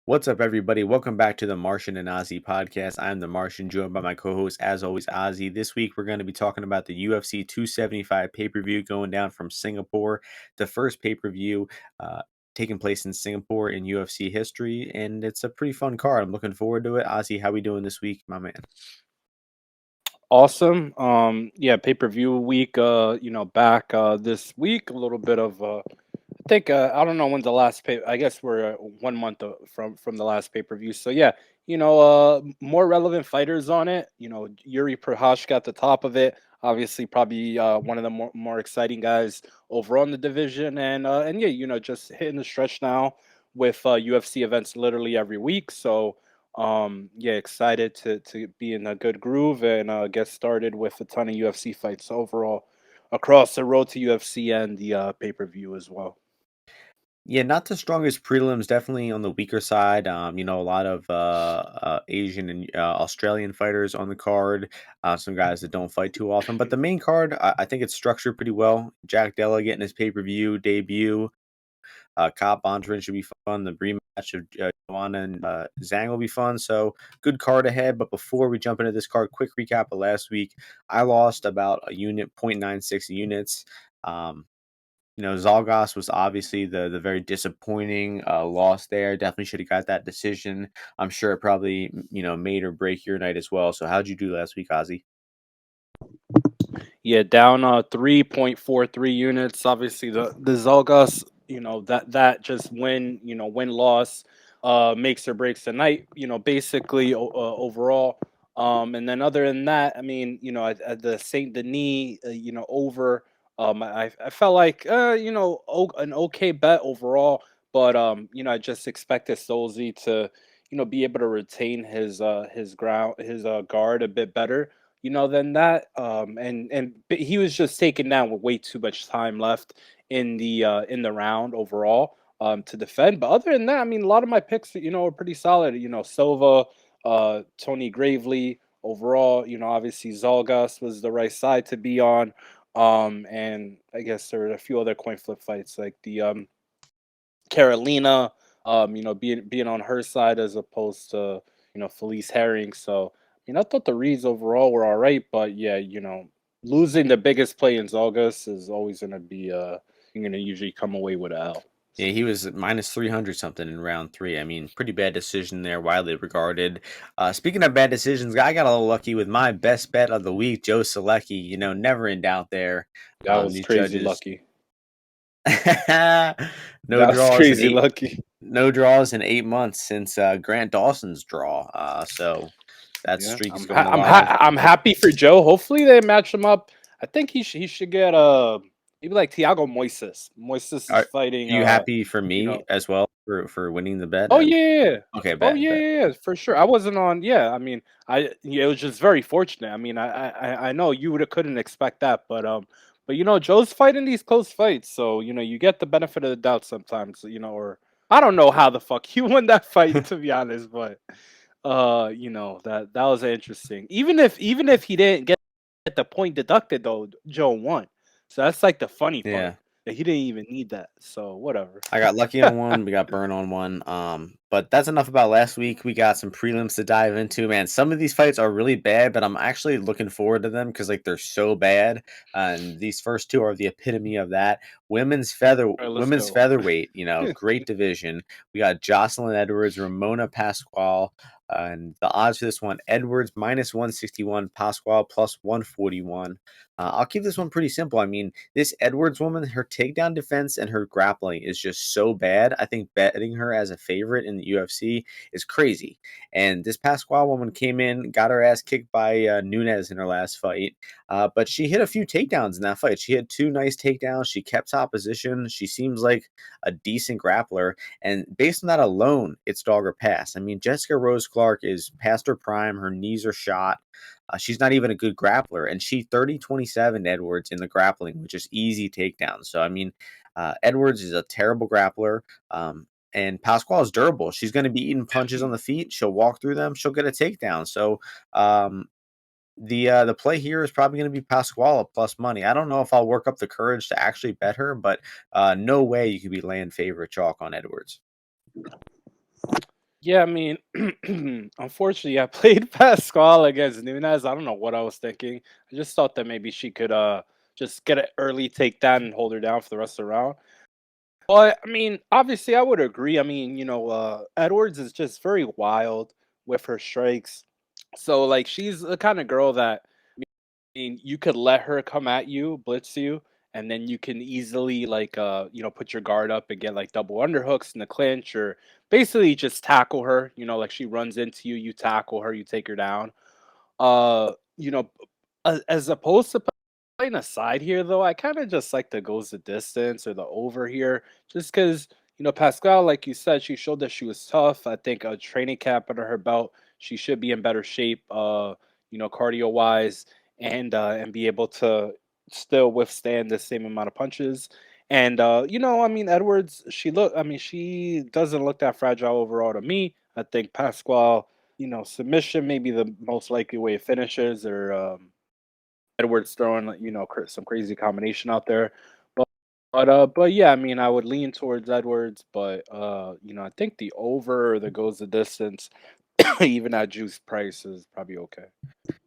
What's up, everybody? Welcome back to the Martian and Ozzy podcast. I'm the Martian, joined by my co-host, as always, Ozzy. This week, we're going to be talking about the UFC 275 pay-per-view going down from Singapore, the first pay-per-view taking place in Singapore in UFC history, and it's a pretty fun card. I'm looking forward to it. Ozzy, how we doing this week, my man? Awesome. Yeah, pay-per-view week, back this week, a little bit of I think I don't know when the last pay I guess we're 1 month from the last pay-per-view. So yeah, more relevant fighters on it. Yuri Prochazka at the top of it. Obviously probably one of the more exciting guys overall in the division and yeah, just hitting the stretch now with UFC events literally every week. So yeah, excited to be in a good groove and get started with a ton of UFC fights overall across the road to UFC and the pay-per-view as well. Yeah, not the strongest prelims, definitely on the weaker side. A lot of Asian and Australian fighters on the card, some guys that don't fight too often. But the main card, I think it's structured pretty well. Jack Della getting his pay-per-view debut. Cobb Bontorin should be fun. The rematch of Joanna and Zhang will be fun. So good card ahead. But before we jump into this card, quick recap of last week. I lost about a unit, 0.96 units. Um, Zalgas was obviously the very disappointing loss there. Definitely should have got that decision. I'm sure it probably made or break your night as well. So how'd you do last week, Ozzy? Yeah, down 3.43 units. Obviously the Zalgas, that just win loss makes or breaks the night, basically overall. And then other than that, I mean, at the St. Denis, over I felt like an okay bet overall, but I just expected Stolze to be able to retain his guard a bit better than that. But he was just taken down with way too much time left in the round overall to defend. But other than that, I mean, a lot of my picks, are pretty solid. Silva, Tony Gravely. Overall, obviously Zalgas was the right side to be on. And I guess there were a few other coin flip fights like the Carolina, being on her side as opposed to Felice Herring. So I thought the reads overall were all right, but yeah, losing the biggest play in August is always gonna be you're gonna usually come away with a L. Yeah, he was at minus 300 something in round three. I mean, pretty bad decision there, widely regarded. Speaking of bad decisions, I got a little lucky with my best bet of the week, Joe Solecki. Never in doubt there. That was These crazy judges, lucky. no That was draws in crazy eight, lucky. no draws in 8 months since Grant Dawson's draw. So that Yeah, streak is going alive. I'm happy for Joe. Hopefully they match him up. I think he should get maybe like Thiago Moises. Moises is Are fighting you happy for you me know as well for winning the bet? Oh yeah, yeah, yeah. Okay, Oh bet yeah, bet. yeah, yeah, for sure. I wasn't on. Yeah, I mean, it was just very fortunate. I mean, I know you would have couldn't expect that, but Joe's fighting these close fights, so you get the benefit of the doubt sometimes. Or I don't know how the fuck he won that fight to be honest, but that was interesting. Even if he didn't get the point deducted though, Joe won. So that's like the funny part Yeah. that he didn't even need that. So whatever. I got lucky on one, we got burned on one. But that's enough about last week. We got some prelims to dive into, man. Some of these fights are really bad, but I'm actually looking forward to them because like they're so bad. And these first two are the epitome of that. All right, let's Women's go. featherweight, great division. We got Jocelyn Edwards, Ramona Pascual. And the odds for this one, Edwards minus 161, Pascual plus 141. I'll keep this one pretty simple. I mean, this Edwards woman, her takedown defense and her grappling is just so bad. I think betting her as a favorite in the UFC is crazy. And this Pascual woman came in, got her ass kicked by Nunes in her last fight, but she hit a few takedowns in that fight. She had two nice takedowns. She kept top position. She seems like a decent grappler. And based on that alone, it's dog or pass. I mean, Jessica Rose Clark is past her prime. Her knees are shot. She's not even a good grappler, and she 30-27 Edwards in the grappling, which is easy takedowns. So I mean, Edwards is a terrible grappler, and Pascual is durable. She's going to be eating punches on the feet. She'll walk through them. She'll get a takedown. So the play here is probably going to be Pascual at plus money. I don't know if I'll work up the courage to actually bet her, but no way you could be laying favorite chalk on Edwards. Yeah, I mean, unfortunately, I played Pascual against Nunes. I don't know what I was thinking. I just thought that maybe she could just get an early takedown and hold her down for the rest of the round. But I mean, obviously, I would agree. I mean, Edwards is just very wild with her strikes. So like, she's the kind of girl that mean, you could let her come at you, blitz you, and then you can easily like put your guard up and get like double underhooks in the clinch or basically just tackle her, like she runs into you, you tackle her, you take her down. Uh, you know, as opposed to playing a side here though, I kind of just like the goes the distance or the over here just cuz Pascal, like you said, she showed that she was tough. I think a training camp under her belt, she should be in better shape cardio wise and be able to still withstand the same amount of punches. And I mean, Edwards, she doesn't look that fragile overall to me. I think Pasquale, submission may be the most likely way it finishes, or Edwards throwing some crazy combination out there. But yeah, I mean, I would lean towards Edwards, but I think the over or the goes the distance, even at juice price, is probably okay.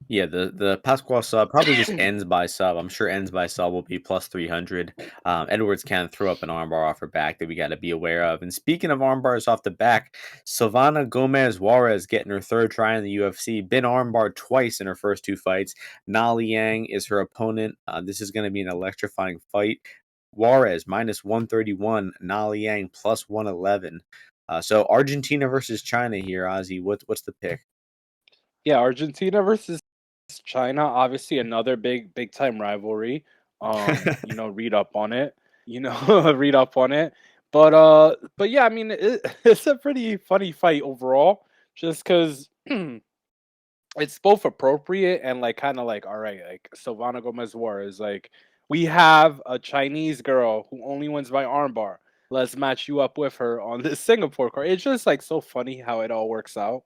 Yeah, the Pascual sub probably just ends by sub. I'm sure ends by sub will be plus 300. Edwards can throw up an armbar off her back that we got to be aware of. And speaking of armbars off the back, Silvana Gomez Juarez getting her third try in the UFC, been armbarred twice in her first two fights. Na Liang is her opponent. This is going to be an electrifying fight. Juarez minus 131, Na Liang plus 111. So Argentina versus China here, Ozzy. What's the pick? Yeah, Argentina versus China, obviously another big time rivalry. Read up on it. Read up on it. But yeah, I mean, it's a pretty funny fight overall, just because it's both appropriate and like kind of like all right, like Silvana Gomez Juarez, like we have a Chinese girl who only wins by armbar. Let's match you up with her on this Singapore card. It's just like so funny how it all works out.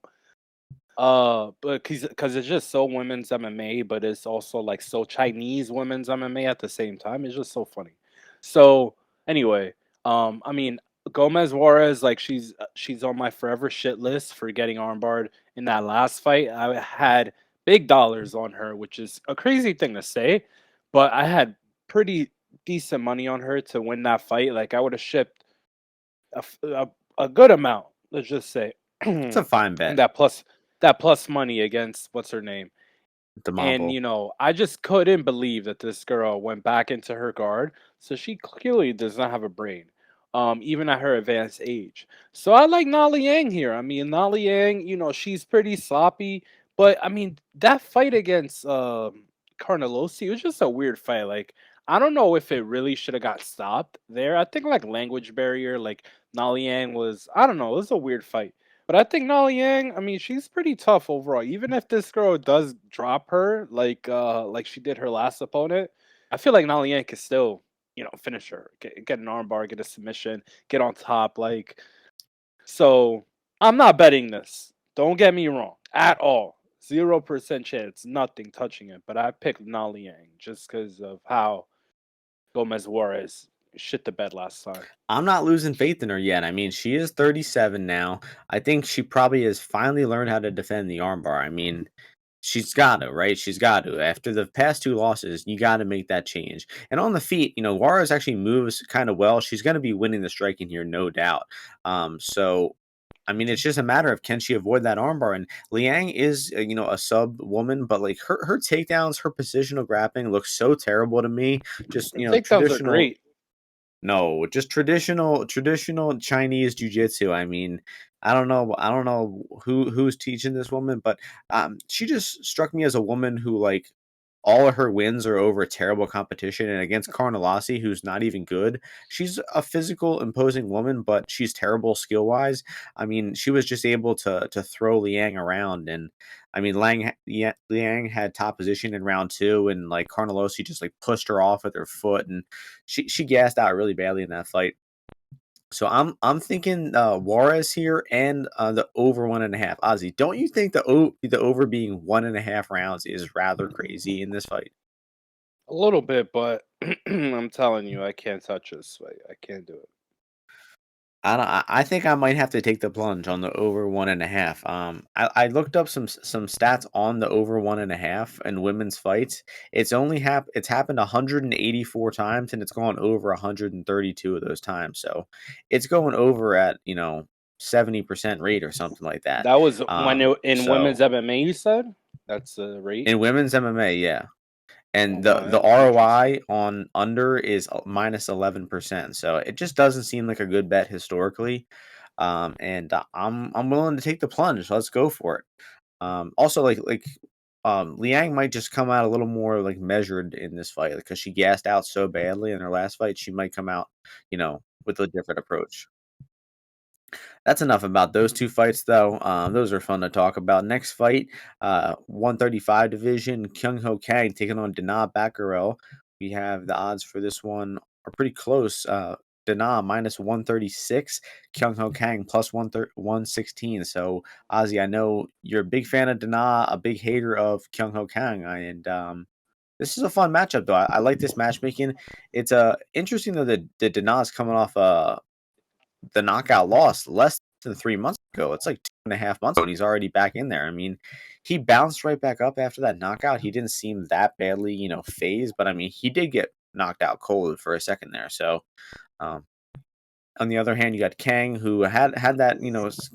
But because it's just so women's MMA, but it's also like so Chinese women's MMA at the same time. It's just so funny. So anyway, I mean Gomez Juarez, like she's on my forever shit list for getting armbarred in that last fight. I had big dollars on her, which is a crazy thing to say, but I had pretty decent money on her to win that fight. Like I would have shipped a good amount, let's just say. It's a fine bet. that plus that plus money against what's her name. The And Marvel. I just couldn't believe that this girl went back into her guard. So she clearly does not have a brain, even at her advanced age. So I like Nali Yang here. I mean, Nali Yang, she's pretty sloppy, but I mean that fight against Carnelosi was just a weird fight. Like I don't know if it really should have got stopped there. I think like language barrier, like Nali Yang was, I don't know, it was a weird fight. But I think Nali Yang, I mean, she's pretty tough overall. Even if this girl does drop her, like she did her last opponent, I feel like Nali Yang can still, finish her, get an armbar, get a submission, get on top. So I'm not betting this. Don't get me wrong, at all. 0% chance, nothing touching it. But I picked Nali Yang just because of how Gomez Juarez shit the bed last time. I'm not losing faith in her yet. I mean, she is 37 now. I think she probably has finally learned how to defend the armbar. I mean, she's got to, right? She's got to. After the past two losses, you got to make that change. And on the feet, Juarez actually moves kind of well. She's going to be winning the striking here, no doubt. So I mean, it's just a matter of can she avoid that armbar. And Liang is, a sub woman, but like her takedowns, her positional grappling looks so terrible to me. Just Her takedowns are traditional. great. No, just traditional Chinese jujitsu. I mean, I don't know who's teaching this woman, but she just struck me as a woman who like all of her wins are over terrible competition and against Carnelossi, who's not even good. She's a physical, imposing woman, but she's terrible skill wise. I mean, she was just able to throw Liang around, and I mean, Liang had top position in round two, and like Carnelossi just like pushed her off with her foot, and she gassed out really badly in that fight. So I'm thinking Juarez here and the over 1.5. Ozzy, don't you think the over being 1.5 rounds is rather crazy in this fight? A little bit, but I'm telling you, I can't touch this fight. I can't do it. I think I might have to take the plunge on the over 1.5. I looked up some stats on the over 1.5 in women's fights. It's happened 184 times and it's gone over 132 of those times. So it's going over at 70% rate or something like that. That was when in women's So MMA. You said that's the rate. in women's MMA, yeah. Oh And wow, the interesting. ROI on under is minus 11%. So it just doesn't seem like a good bet historically. And I'm willing to take the plunge. Let's go for it. Also Liang might just come out a little more like measured in this fight because she gassed out so badly in her last fight. She might come out, with a different approach. That's enough about those two fights, though. Those are fun to talk about. Next fight, 135 division, Kyung-Ho Kang taking on Kang-Batgerel. We have the odds for this one are pretty close. Dana minus 136, Kyung-Ho Kang plus 116. So, Ozzy, I know you're a big fan of Dana, a big hater of Kyung-Ho Kang, and this is a fun matchup, though. I like this matchmaking. It's interesting though that Dana is coming off the knockout loss less than 3 months ago. It's like 2.5 months ago, and he's already back in there. I mean, he bounced right back up after that knockout. He didn't seem that badly, phased, but I mean, he did get knocked out cold for a second there. So, um, on the other hand, you got Kang, who had that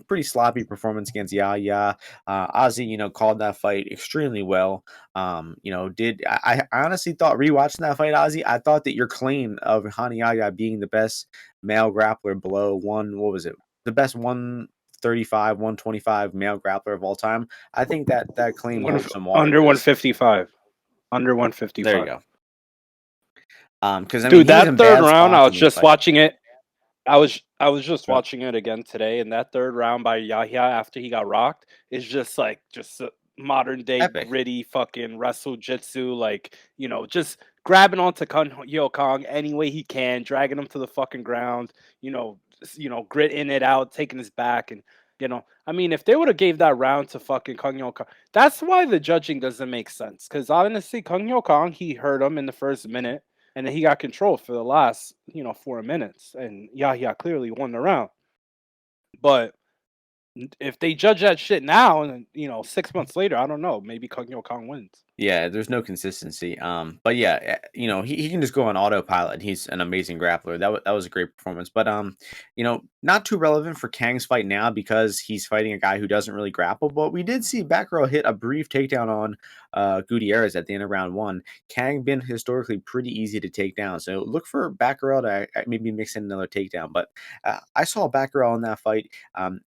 pretty sloppy performance against Yaya. Ozzy, called that fight extremely well. Did I honestly thought rewatching that fight, Ozzy, I thought that your claim of Hani Yaya being the best male grappler below what was it, the best 135, 125 male grappler of all time. I think that claim holds some water Under because 155. Under there you 155. go. Because I mean, Dude, he was that in third bad round, I spots was in these just fights. watching it. I was just watching it again today, and that third round by Yahya after he got rocked is just like just a modern day Epic. gritty fucking wrestle jitsu, like just grabbing onto Yo Kong any way he can, dragging him to the fucking ground, gritting it out, taking his back, and I mean, if they would have gave that round to fucking Kang Yo Kong, that's why the judging doesn't make sense. Because honestly, Kang Yo Kong, he hurt him in the first minute and then he got control for the last 4 minutes, and Yahya clearly won the round. But if they judge that shit now, and 6 months later, I don't know, maybe Kang Yo Kong wins. Yeah, there's no consistency. But yeah, he can just go on autopilot. He's an amazing grappler. That was a great performance. But not too relevant for Kang's fight now because he's fighting a guy who doesn't really grapple. But we did see Batgirl hit a brief takedown on Gutierrez at the end of round one. Kang been historically pretty easy to take down, so look for Batgirl to maybe mix in another takedown. But I saw Batgirl in that fight.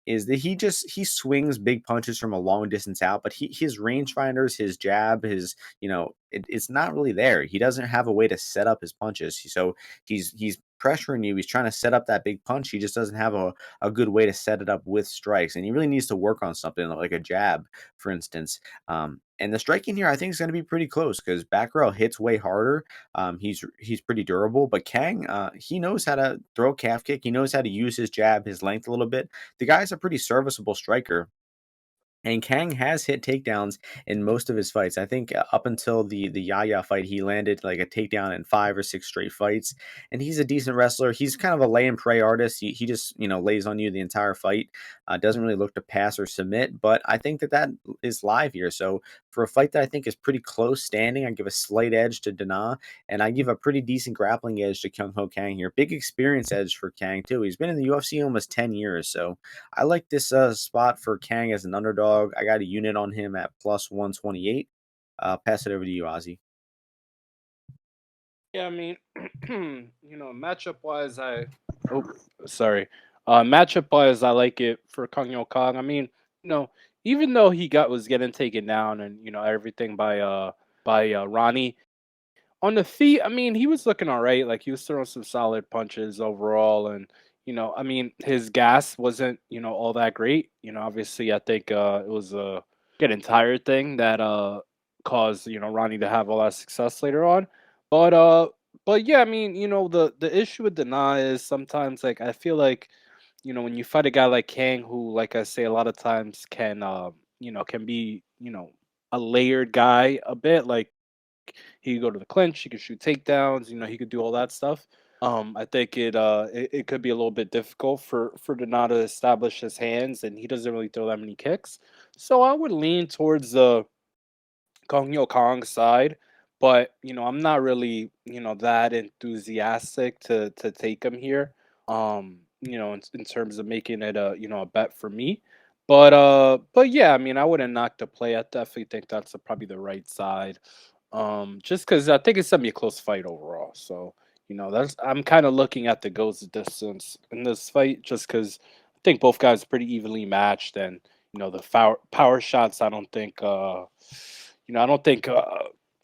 Is that he swings big punches from a long distance out, but his rangefinders, his jab, it's not really there. He doesn't have a way to set up his punches. So he's pressuring you. He's trying to set up that big punch. He just doesn't have a good way to set it up with strikes. And he really needs to work on something like a jab, for instance. And the striking here, I think, is going to be pretty close because Batgirl hits way harder. He's pretty durable, but Kang, he knows how to throw a calf kick. He knows how to use his jab, his length a little bit. The guy's a pretty serviceable striker. And Kang has hit takedowns in most of his fights. I think up until the Yaya fight, he landed like a takedown in 5 or 6 straight fights. And he's a decent wrestler. He's kind of a lay and pray artist. He just lays on you the entire fight. Doesn't really look to pass or submit. But I think that is live here. So for a fight that I think is pretty close standing, I give a slight edge to Dana, and I give a pretty decent grappling edge to Kyung Ho Kang here. Big experience edge for Kang too. He's been in the UFC almost 10 years, so I like this spot for Kang as an underdog. I got a unit on him at plus 128. Pass it over to you, Ozzy. Yeah, I mean, matchup wise, oh sorry, matchup wise, I like it for Kang Yo Kong. I mean, you know, even though he was getting taken down and everything by Ronnie, on the feet, I mean, he was looking all right. Like he was throwing some solid punches overall, and I mean, his gas wasn't all that great. Obviously, I think it was a getting tired thing that caused Ronnie to have all that success later on. But but yeah, I mean, the issue with Dana is sometimes like I feel like when you fight a guy like Kang, who like I say a lot of times can can be a layered guy a bit like he could go to the clinch, he could shoot takedowns, he could do all that stuff. I think it could be a little bit difficult for Donato to establish his hands, and he doesn't really throw that many kicks. So I would lean towards the Kong side, but I'm not really that enthusiastic to take him here. In terms of making it a bet for me. But yeah, I mean, I wouldn't knock the play. I definitely think that's probably the right side. Just because I think it's gonna be a close fight overall. So that's I'm kind of looking at the goes the distance in this fight, just because I think both guys are pretty evenly matched, and the power shots. I don't think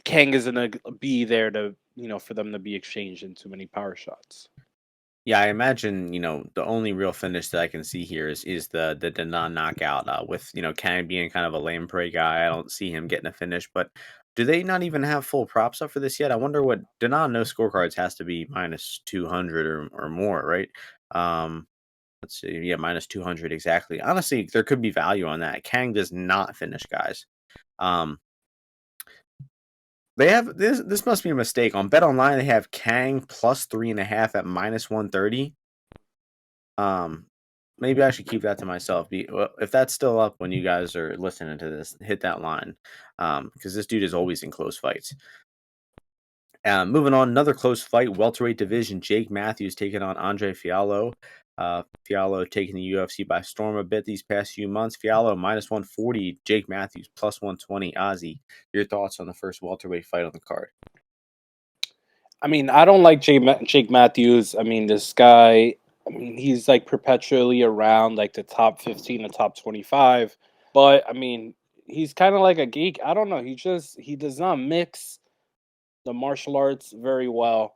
Kang is gonna be there to for them to be exchanged in too many power shots. Yeah, I imagine, the only real finish that I can see here is the non knockout, with, Kang being kind of a lame prey guy. I don't see him getting a finish, but do they not even have full props up for this yet? I wonder what Denon no scorecards has to be minus 200 or more, right? Um, let's see. Yeah, minus 200 exactly. Honestly, there could be value on that. Kang does not finish guys. Um, they have this must be a mistake. On Bet Online, they have Kang plus 3.5 at minus 130. Um, Maybe I should keep that to myself. Well, if that's still up when you guys are listening to this, hit that line, because this dude is always in close fights. Moving on, another close fight, welterweight division. Jake Matthews taking on Andre Fialho. Fialho taking the UFC by storm a bit these past few months. Fialho minus 140, Jake Matthews plus 120. Ozzy, your thoughts on the first welterweight fight on the card? I mean, I don't like Jake Matthews. I mean, this guy. I mean, he's like perpetually around like the top 15 to top 25. But I mean, he's kind of like a geek. I don't know. He does not mix the martial arts very well.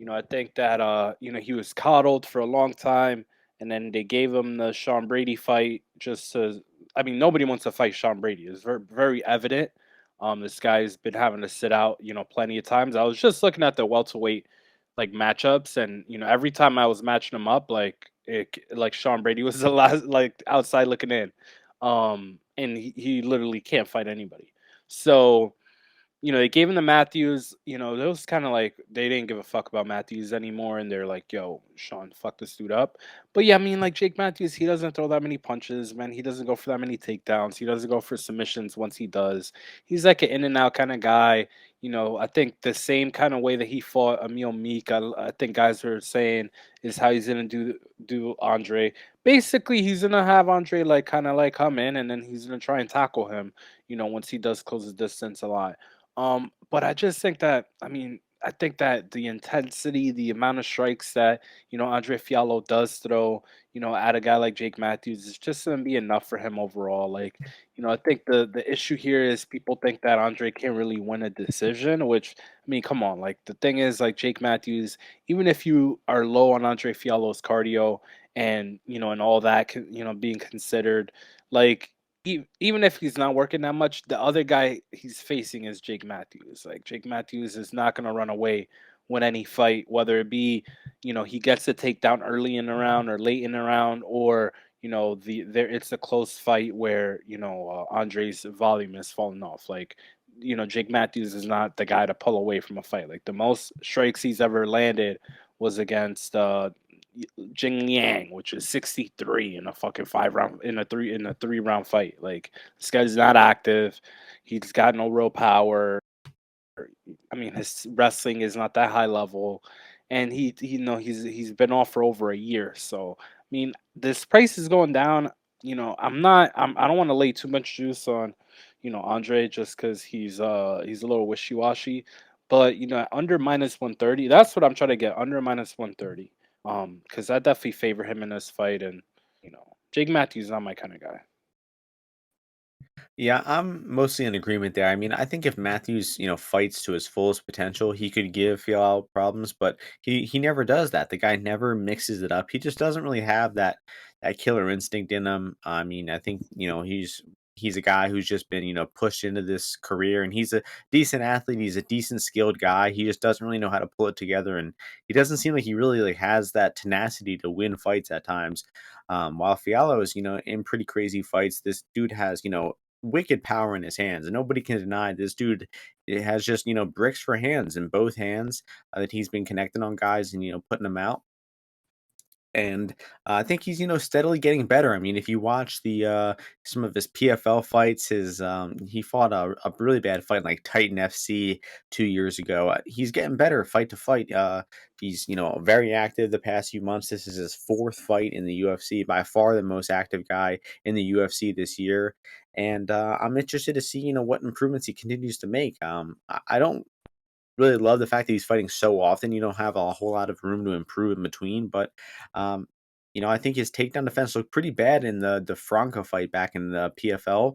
I think that he was coddled for a long time, and then they gave him the Sean Brady fight just to. I mean, nobody wants to fight Sean Brady. It's very evident. This guy's been having to sit out, plenty of times. I was just looking at the welterweight like matchups, and every time I was matching them up, like Sean Brady was the last, like outside looking in, and he literally can't fight anybody. So they gave him the Matthews. Those kind of like they didn't give a fuck about Matthews anymore, and they're like, "Yo, Sean, fuck this dude up." But yeah, I mean, like Jake Matthews, he doesn't throw that many punches, man. He doesn't go for that many takedowns. He doesn't go for submissions once he does. He's like an in and out kind of guy. I think the same kind of way that he fought Emil Meek, I think guys were saying is how he's gonna do Andre. Basically, he's gonna have Andre like kind of like come in, and then he's gonna try and tackle him. Once he does close the distance a lot. But I just think that I think that the intensity, the amount of strikes that, Andre Fiallo does throw, at a guy like Jake Matthews is just gonna be enough for him overall. Like, I think the issue here is people think that Andre can't really win a decision, which I mean, come on, like the thing is like Jake Matthews, even if you are low on Andre Fiallo's cardio and and all that being considered, like even if he's not working that much, the other guy he's facing is Jake Matthews. Like Jake Matthews is not going to run away with any fight, whether it be he gets a takedown early in the round or late in the round, or it's a close fight where Andre's volume is falling off. Like Jake Matthews is not the guy to pull away from a fight. Like the most strikes he's ever landed was against Jing Liang, which is 63 in a fucking 5 round in a 3 round fight. Like this guy's not active. He's got no real power. I mean, his wrestling is not that high level, and he's been off for over a year. So I mean, this price is going down. I don't want to lay too much juice on, Andre just because he's a little wishy washy. But under minus 130, that's what I'm trying to get under minus 130. Because I definitely favor him in this fight, and Jake Matthews is not my kind of guy. Yeah, I'm mostly in agreement there. I mean, I think if Matthews, fights to his fullest potential, he could give Fialho problems, but he never does that. The guy never mixes it up. He just doesn't really have that killer instinct in him. I mean, I think, he's a guy who's just been, pushed into this career, and he's a decent athlete. He's a decent skilled guy. He just doesn't really know how to pull it together, and he doesn't seem like he really like has that tenacity to win fights at times. While Fialho is, in pretty crazy fights, this dude has, wicked power in his hands, and nobody can deny this dude. It has just bricks for hands in both hands that he's been connecting on guys and putting them out. And I think he's steadily getting better. I mean, if you watch the some of his PFL fights, he fought a really bad fight like Titan FC 2 years ago. He's getting better fight to fight. He's very active the past few months. This is his fourth fight in the UFC, by far the most active guy in the UFC this year. And I'm interested to see what improvements he continues to make. I don't really love the fact that he's fighting so often. You don't have a whole lot of room to improve in between, but um, I think his takedown defense looked pretty bad in the Franco fight back in the PFL.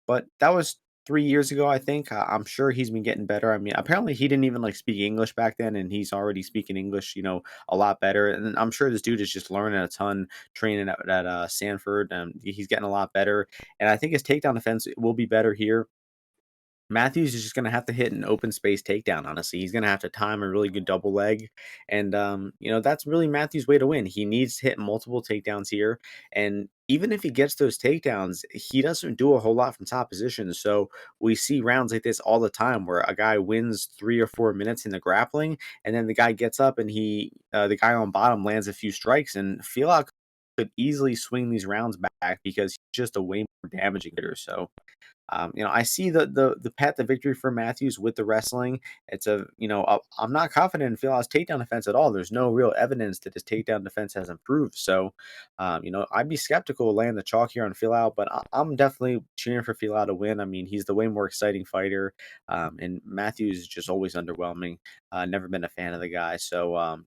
But that was 3 years ago, I think. I'm sure he's been getting better. I mean, apparently he didn't even like speak English back then, and he's already speaking English, a lot better. And I'm sure this dude is just learning a ton, training at Sanford. He's getting a lot better, and I think his takedown defense will be better here. Matthews is just gonna have to hit an open space takedown, honestly. He's gonna have to time a really good double leg, and, that's really Matthews' way to win. He needs to hit multiple takedowns here, and even if he gets those takedowns, he doesn't do a whole lot from top position, so we see rounds like this all the time where a guy wins 3 or 4 minutes in the grappling, and then the guy gets up and the guy on bottom lands a few strikes, and Fialho could easily swing these rounds back because he's just a way more damaging hitter, so I see the path to victory for Matthews with the wrestling. It's I'm not confident in Fialho's takedown defense at all. There's no real evidence that his takedown defense has improved. So, I'd be skeptical of laying the chalk here on Fialho, but I'm definitely cheering for Fialho to win. I mean, he's the way more exciting fighter, and Matthews is just always underwhelming. Never been a fan of the guy. So,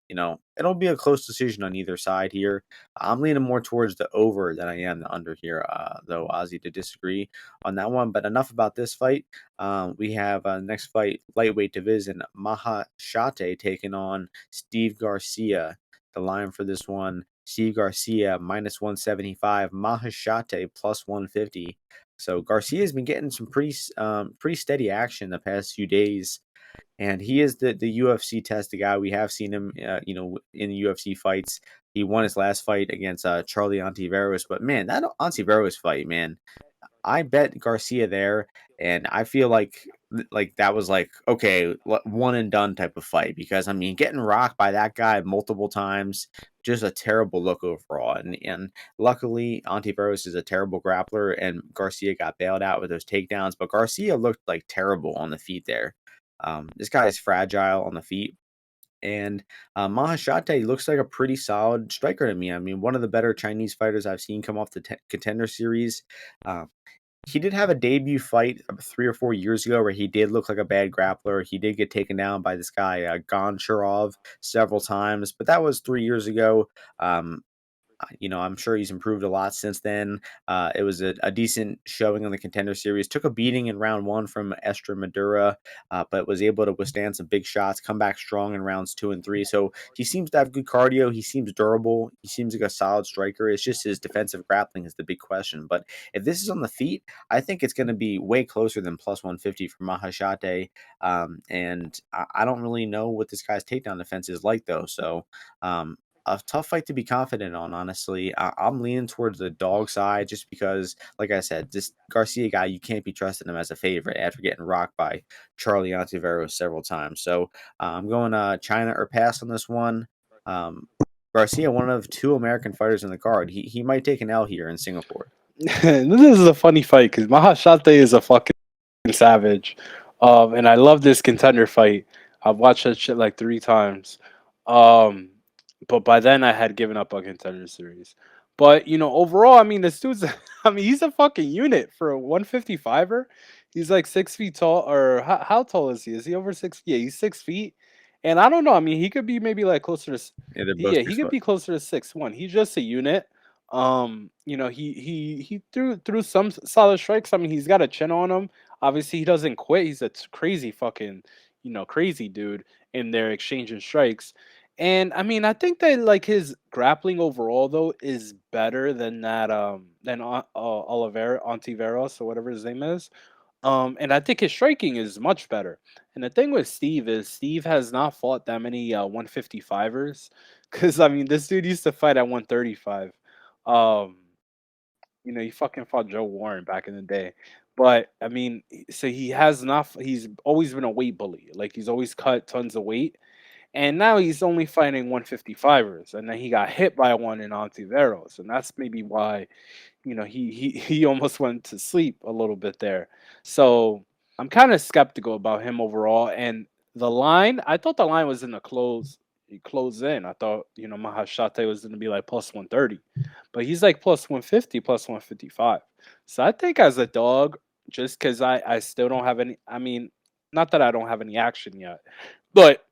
it'll be a close decision on either side here. I'm leaning more towards the over than I am the under here, though, Ozzy, to disagree on that one. But enough about this fight. We have next fight, lightweight division, Maheshate taking on Steve Garcia. The line for this one, Steve Garcia minus 175, Maheshate plus 150. So Garcia has been getting some pretty steady action the past few days. And he is the UFC tested guy. We have seen him, in the UFC fights. He won his last fight against Charlie Ontiveros. But man, that Ontiveros fight, man, I bet Garcia there, and I feel like that was like okay, one and done type of fight because I mean getting rocked by that guy multiple times, just a terrible look overall. And luckily, Ontiveros is a terrible grappler, and Garcia got bailed out with those takedowns. But Garcia looked like terrible on the feet there. This guy is fragile on the feet. And Maheshate looks like a pretty solid striker to me. I mean, one of the better Chinese fighters I've seen come off the contender series. Um, he did have a debut fight 3 or 4 years ago where he did look like a bad grappler. He did get taken down by this guy, Goncharov, several times, but that was 3 years ago. Um, I'm sure he's improved a lot since then. It was a decent showing on the contender series. Took a beating in round one from Estra Madura, but was able to withstand some big shots, come back strong in rounds 2 and 3. So he seems to have good cardio. He seems durable. He seems like a solid striker. It's just his defensive grappling is the big question. But if this is on the feet, I think it's going to be way closer than plus 150 for Maheshate. And I don't really know what this guy's takedown defense is like, though. So, a tough fight to be confident on, honestly. I'm leaning towards the dog side just because, like I said, this Garcia guy, you can't be trusting him as a favorite after getting rocked by Charlie Ontiveros several times. So I'm going China or pass on this one. Um, Garcia, one of two American fighters in the card, he might take an L here in Singapore. This is a funny fight because Mahashate is a fucking savage, and I love this contender fight. I've watched that shit like 3 times, um, but by then I had given up on contender series. But overall, I mean, this dude's, I mean, he's a fucking unit for a 155er. He's like 6 feet tall, or how tall is he? Is he over 6? Yeah, he's 6 feet, and I don't know. I mean, he could be maybe like closer to, Yeah, they're both yeah, he six could foot. be closer to 6'1". He's just a unit. He threw some solid strikes. I mean, he's got a chin on him. Obviously, he doesn't quit. He's a crazy fucking, crazy dude in there exchanging strikes. And I mean, I think that like his grappling overall though is better than that than Oliver Ontiveros or whatever his name is. And I think his striking is much better. And the thing with Steve is Steve has not fought that many 155ers because I mean this dude used to fight at 135. Um, You know, he fucking fought Joe Warren back in the day. But I mean, so he has not. He's always been a weight bully. Like he's always cut tons of weight, and now he's only fighting 155ers, and then he got hit by one in Ontiveros, and that's maybe why he almost went to sleep a little bit there. So I'm kind of skeptical about him overall. And the line, I thought the line was in the close in. I thought Maheshate was going to be like plus 130, but he's like plus 150, plus 155. So I think as a dog, just because I still don't have any. I mean, not that I don't have any action yet, but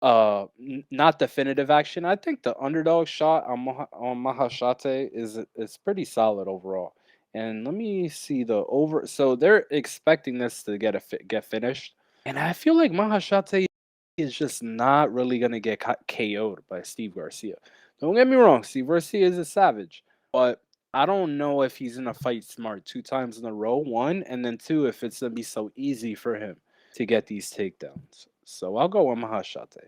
not definitive action. I think the underdog shot on Maheshate is pretty solid overall. And let me see the over. So they're expecting this to get finished, and I feel like Maheshate is just not really gonna get KO'd by Steve Garcia. Don't get me wrong, Steve Garcia is a savage, but I don't know if he's gonna fight smart 2 times in a row. One, and then two, if it's gonna be so easy for him to get these takedowns. So I'll go with Maheshate.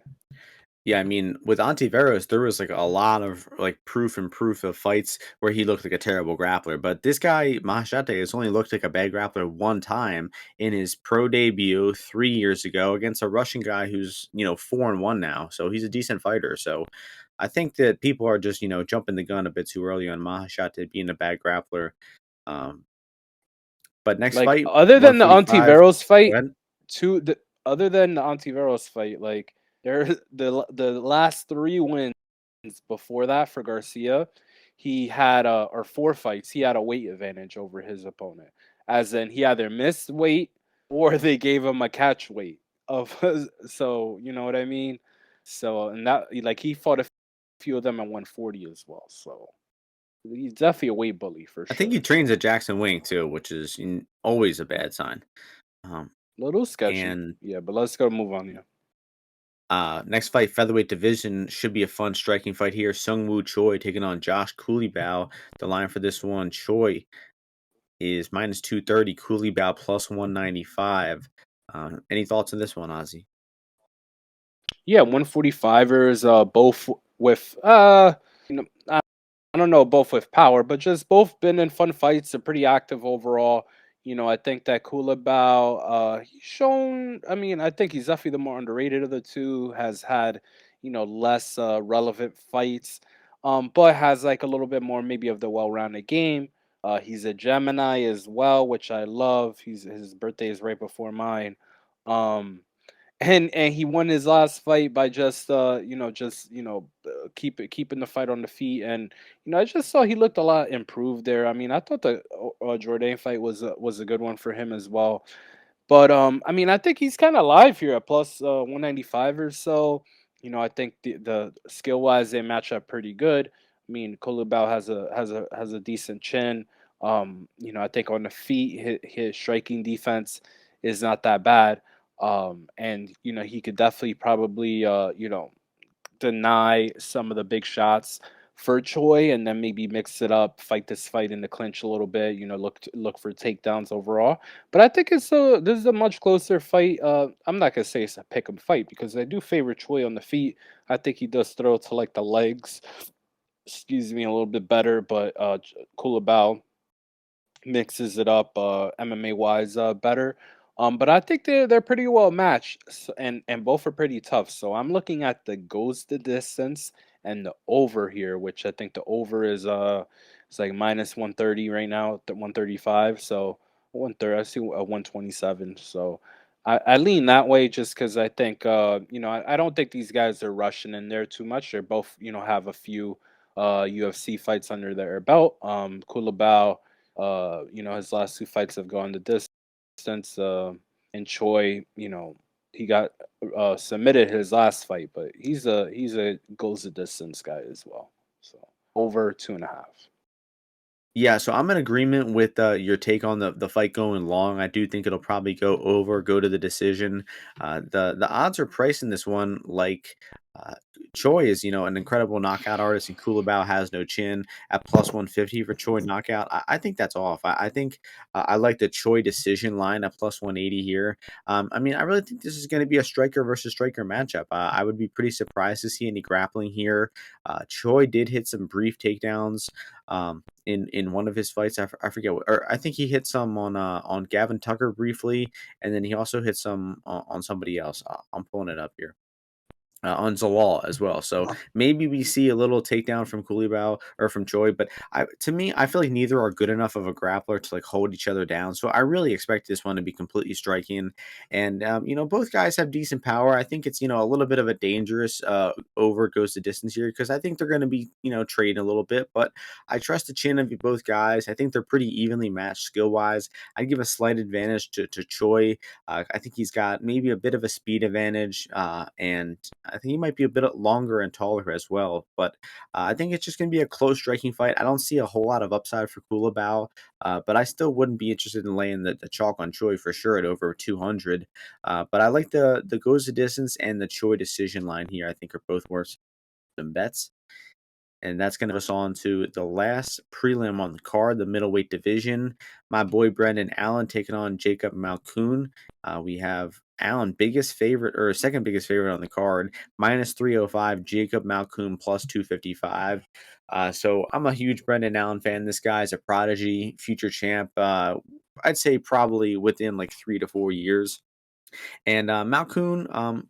Yeah, I mean, with Ontiveros, there was like a lot of like proof of fights where he looked like a terrible grappler. But this guy, Mahashate, has only looked like a bad grappler one time in his pro debut 3 years ago against a Russian guy who's, 4-1 now. So he's a decent fighter. So I think that people are just, jumping the gun a bit too early on Mahashate being a bad grappler. Um, but next Like fight, other than the 145. Ontiveros Go fight, ahead. other than the Ontiveros fight, like there the last 3 wins before that for Garcia, he had or 4 fights, he had a weight advantage over his opponent. As in he either missed weight or they gave him a catch weight of so you know what I mean? So and that like he fought a few of them at 140 as well. So he's definitely a weight bully for I think sure. he trains at Jackson Wing too, which is always a bad sign. Um, Little sketchy. and Yeah, but let's go move on. Yeah. Next fight, featherweight division, should be a fun striking fight here. Sung-Woo Choi taking on Josh-Culibao. The line for this one, Choi is minus 230, Culibao plus 195. Any thoughts on this one, Ozzy? Yeah, 145ers, both with you know, I don't know, both with power, but just both been in fun fights. They're pretty active overall. I think that Culibao, he's shown. I mean, I think he's definitely the more underrated of the two. Has had, less relevant fights, but has like a little bit more maybe of the well-rounded game. He's a Gemini as well, which I love. His birthday is right before mine. And he won his last fight by just keeping the fight on the feet. And I just saw he looked a lot improved there. I mean, I thought the Jordan fight was a good one for him as well. But I mean, I think he's kind of live here at plus 195 or so. I think the skill wise they match up pretty good. I mean, Kolubao has a decent chin. I think on the feet, his striking defense is not that bad. And he could definitely probably deny some of the big shots for Choi, and then maybe mix it up, fight this fight in the clinch a little bit. Look for takedowns overall. But I think this is a much closer fight. I'm not gonna say it's a pick 'em fight because I do favor Choi on the feet. I think he does throw to like the legs. Excuse me, a little bit better, but Culibao mixes it up MMA wise better. But I think they're pretty well matched, and both are pretty tough. So I'm looking at the goes the distance and the over here, which I think the over is it's like minus 130 right now, 135. So 130, I see a 127. So I lean that way just because I think I don't think these guys are rushing in there too much. They're both have a few UFC fights under their belt. Kulabao his last 2 fights have gone the distance. And Choi, he got submitted his last fight, but he's a goes the distance guy as well. So over 2.5. Yeah, so I'm in agreement with your take on the fight going long. I do think it'll probably go over, go to the decision. The odds are pricing this one like uh, Choi is, an incredible knockout artist, and Kulabao has no chin at plus 150 for Choi knockout. I think that's off. I think I like the Choi decision line at plus 180 here. I mean, I really think this is going to be a striker versus striker matchup. I would be pretty surprised to see any grappling here. Choi did hit some brief takedowns in one of his fights. I forget what, or I think he hit some on Gavin Tucker briefly, and then he also hit some on somebody else. I'm pulling it up here. On Zalal as well. So maybe we see a little takedown from Culibao or from Choi, but to me, I feel like neither are good enough of a grappler to like hold each other down. So I really expect this one to be completely striking. And both guys have decent power. I think it's a little bit of a dangerous over goes the distance here because I think they're going to be trading a little bit, but I trust the chin of both guys. I think they're pretty evenly matched skill wise. I give a slight advantage to Choi. I think he's got maybe a bit of a speed advantage, and I think he might be a bit longer and taller as well. But I think it's just going to be a close striking fight. I don't see a whole lot of upside for Culibao, but I still wouldn't be interested in laying the chalk on Choi for sure at over 200. But I like the goes the distance and the Choi decision line here. I think are both worth some bets. And that's going to us on to the last prelim on the card, the middleweight division. My boy Brendan Allen taking on Jacob Malkoun. We have Allen, biggest favorite or second biggest favorite on the card, minus 305. Jacob Malkoun plus 255. So I'm a huge Brendan Allen fan. This guy's a prodigy, future champ. I'd say probably within like 3 to 4 years. And Malkoun,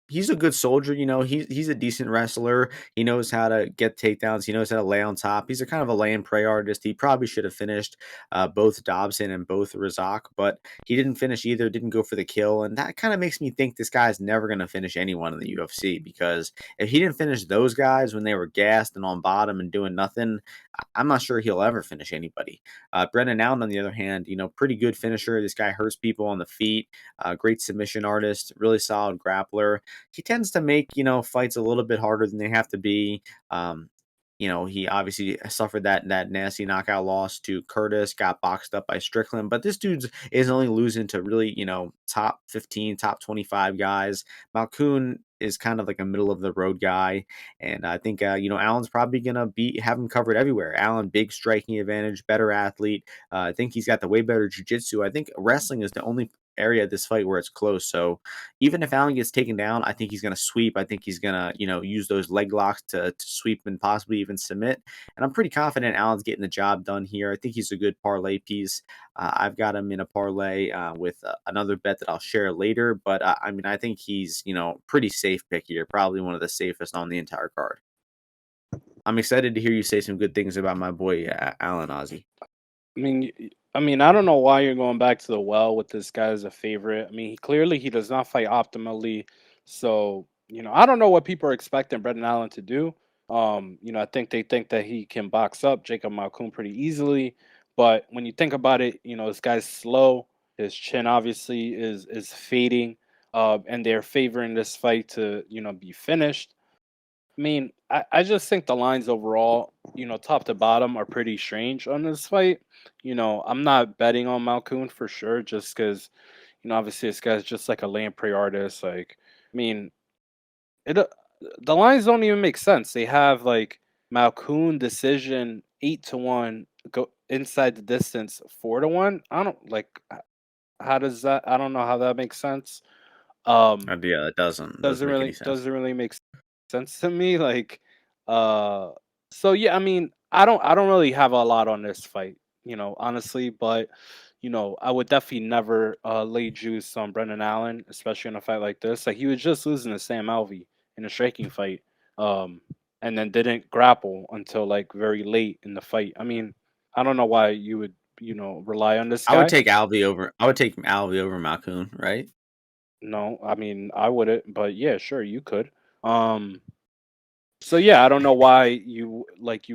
he's a good soldier. He's a decent wrestler. He knows how to get takedowns. He knows how to lay on top. He's a kind of a lay and pray artist. He probably should have finished both Dobson and both Razak, but he didn't finish either. Didn't go for the kill, and that kind of makes me think this guy's never going to finish anyone in the UFC because if he didn't finish those guys when they were gassed and on bottom and doing nothing, I'm not sure he'll ever finish anybody. Brendan Allen, on the other hand, pretty good finisher. This guy hurts people on the feet. Great submission artist. Really solid grappler. He tends to make fights a little bit harder than they have to be. He obviously suffered that nasty knockout loss to Curtis, got boxed up by Strickland, but this dude's is only losing to really top 15, top 25 guys. Malkoun is kind of like a middle of the road guy, and I think Allen's probably gonna have him covered everywhere. Allen, big striking advantage, better athlete. I think he's got the way better jiu-jitsu. I think wrestling is the only area of this fight where it's close. So even if Allen gets taken down, I think he's going to sweep. I think he's going to, use those leg locks to sweep and possibly even submit. And I'm pretty confident Allen's getting the job done here. I think he's a good parlay piece. I've got him in a parlay with another bet that I'll share later. But I think he's, pretty safe pick here. Probably one of the safest on the entire card. I'm excited to hear you say some good things about my boy Allen, Ozzy. I don't know why you're going back to the well with this guy as a favorite. Clearly he does not fight optimally. So, I don't know what people are expecting Brendan Allen to do. I think they think that he can box up Jacob Malkoun pretty easily. But when you think about it, this guy's slow. His chin obviously is fading. And they're favoring this fight to, be finished. I just think the lines overall, top to bottom are pretty strange on this fight. I'm not betting on Malkoun for sure, just because, obviously this guy's just like a lamprey artist. Like, I mean, it the lines don't even make sense. They have like Malkoun decision 8-1, go inside the distance 4-1. I don't like how does that? I don't know how that makes sense. Um, Yeah, that doesn't make any sense. doesn't really make sense to me. Like, uh, so yeah, I don't really have a lot on this fight, honestly, but I would definitely never lay juice on Brendan Allen, especially in a fight like this. Like he was just losing to Sam Alvey in a striking fight, um, and then didn't grapple until like very late in the fight. I don't know why you would rely on this I would guy. take Alvey over. I would take Alvey over Malkoun, right? No, I wouldn't, but yeah, sure, you could. Um, So yeah, I don't know why you'd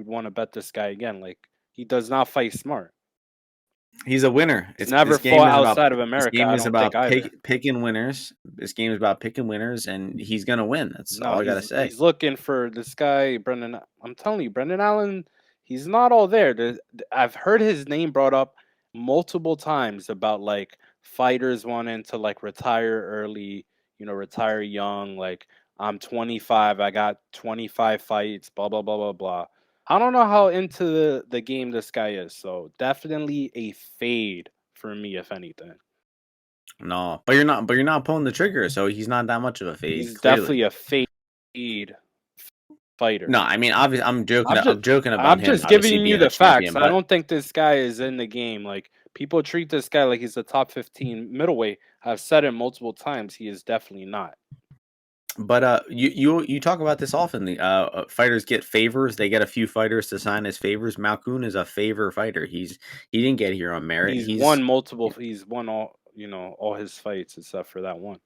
want to bet this guy again. Like he does not fight smart. He's a winner. He's It's never this game fought is about outside of this America. game I is don't think about either. picking winners. This game is about picking winners, and he's gonna win. That's No, all I gotta say. he's looking for this guy, Brendan. I'm telling you, Brendan Allen. He's not all there. I've heard his name brought up multiple times about like fighters wanting to like retire early, retire young. Like I'm 25, I got 25 fights, blah blah blah blah blah. I don't know how into the game this guy is, so definitely a fade for me, if anything. No, but you're not. But you're not pulling the trigger, so he's not that much of a fade. He's definitely Clearly, a fade fighter. No, I mean, obviously, I'm joking. I'm just I'm joking about I'm him just obviously giving you being a the facts. champion, I but don't think this guy is in the game. Like people treat this guy like he's a top 15 middleweight. I've said it multiple times. He is definitely not. you talk about this often. The fighters get favors. They get a few fighters to sign as favors. Malkoun is a favor fighter. He didn't get here on merit. He's won multiple. He's won all his fights except for that one.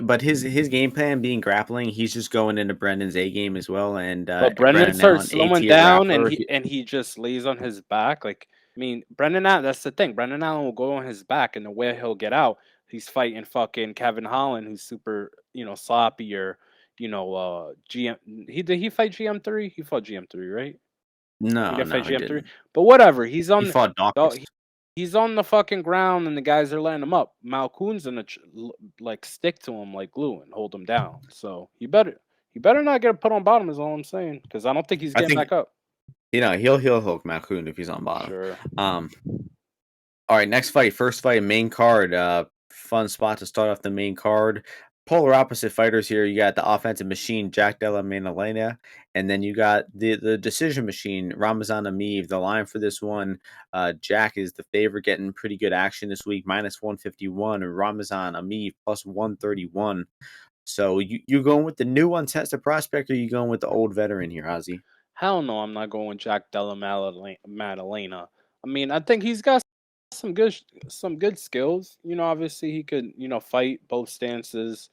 But his game plan being grappling, he's just going into Brendan's A game as well. And But Brendan Brendan now starts an A slowing tier down, and grappler. he just lays on his back. Like I mean, Brendan Allen. That's the thing. Brendan Allen will go on his back, and the way he'll get out, he's fighting fucking Kevin Holland, who's super sloppy or GM. He fight GM3? He fought GM3, right? He No, didn't fight no, it GM3, didn't. but whatever. He fought Dawkins. He's on the fucking ground, and the guys are letting him up. Malkoun's gonna like stick to him like glue and hold him down. So he better not get put on bottom. Is all I'm saying, because I don't think he's I getting think back up. he'll Hulk Malkoun if he's on bottom. Sure. All right, next fight, first fight, main card. Fun spot to start off the main card. Polar opposite fighters here. You got the offensive machine, Jack Della Maddalena, and then you got the decision machine, Ramazan-Emeev. The line for this one, Jack is the favorite, getting pretty good action this week, -151, and Ramazan-Emeev +131. So you going with the new untested prospect, or you going with the old veteran here, Ozzy? Hell no, I'm not going Jack Della Maddalena. I mean, I think he's got some good skills. Obviously he could fight both stances.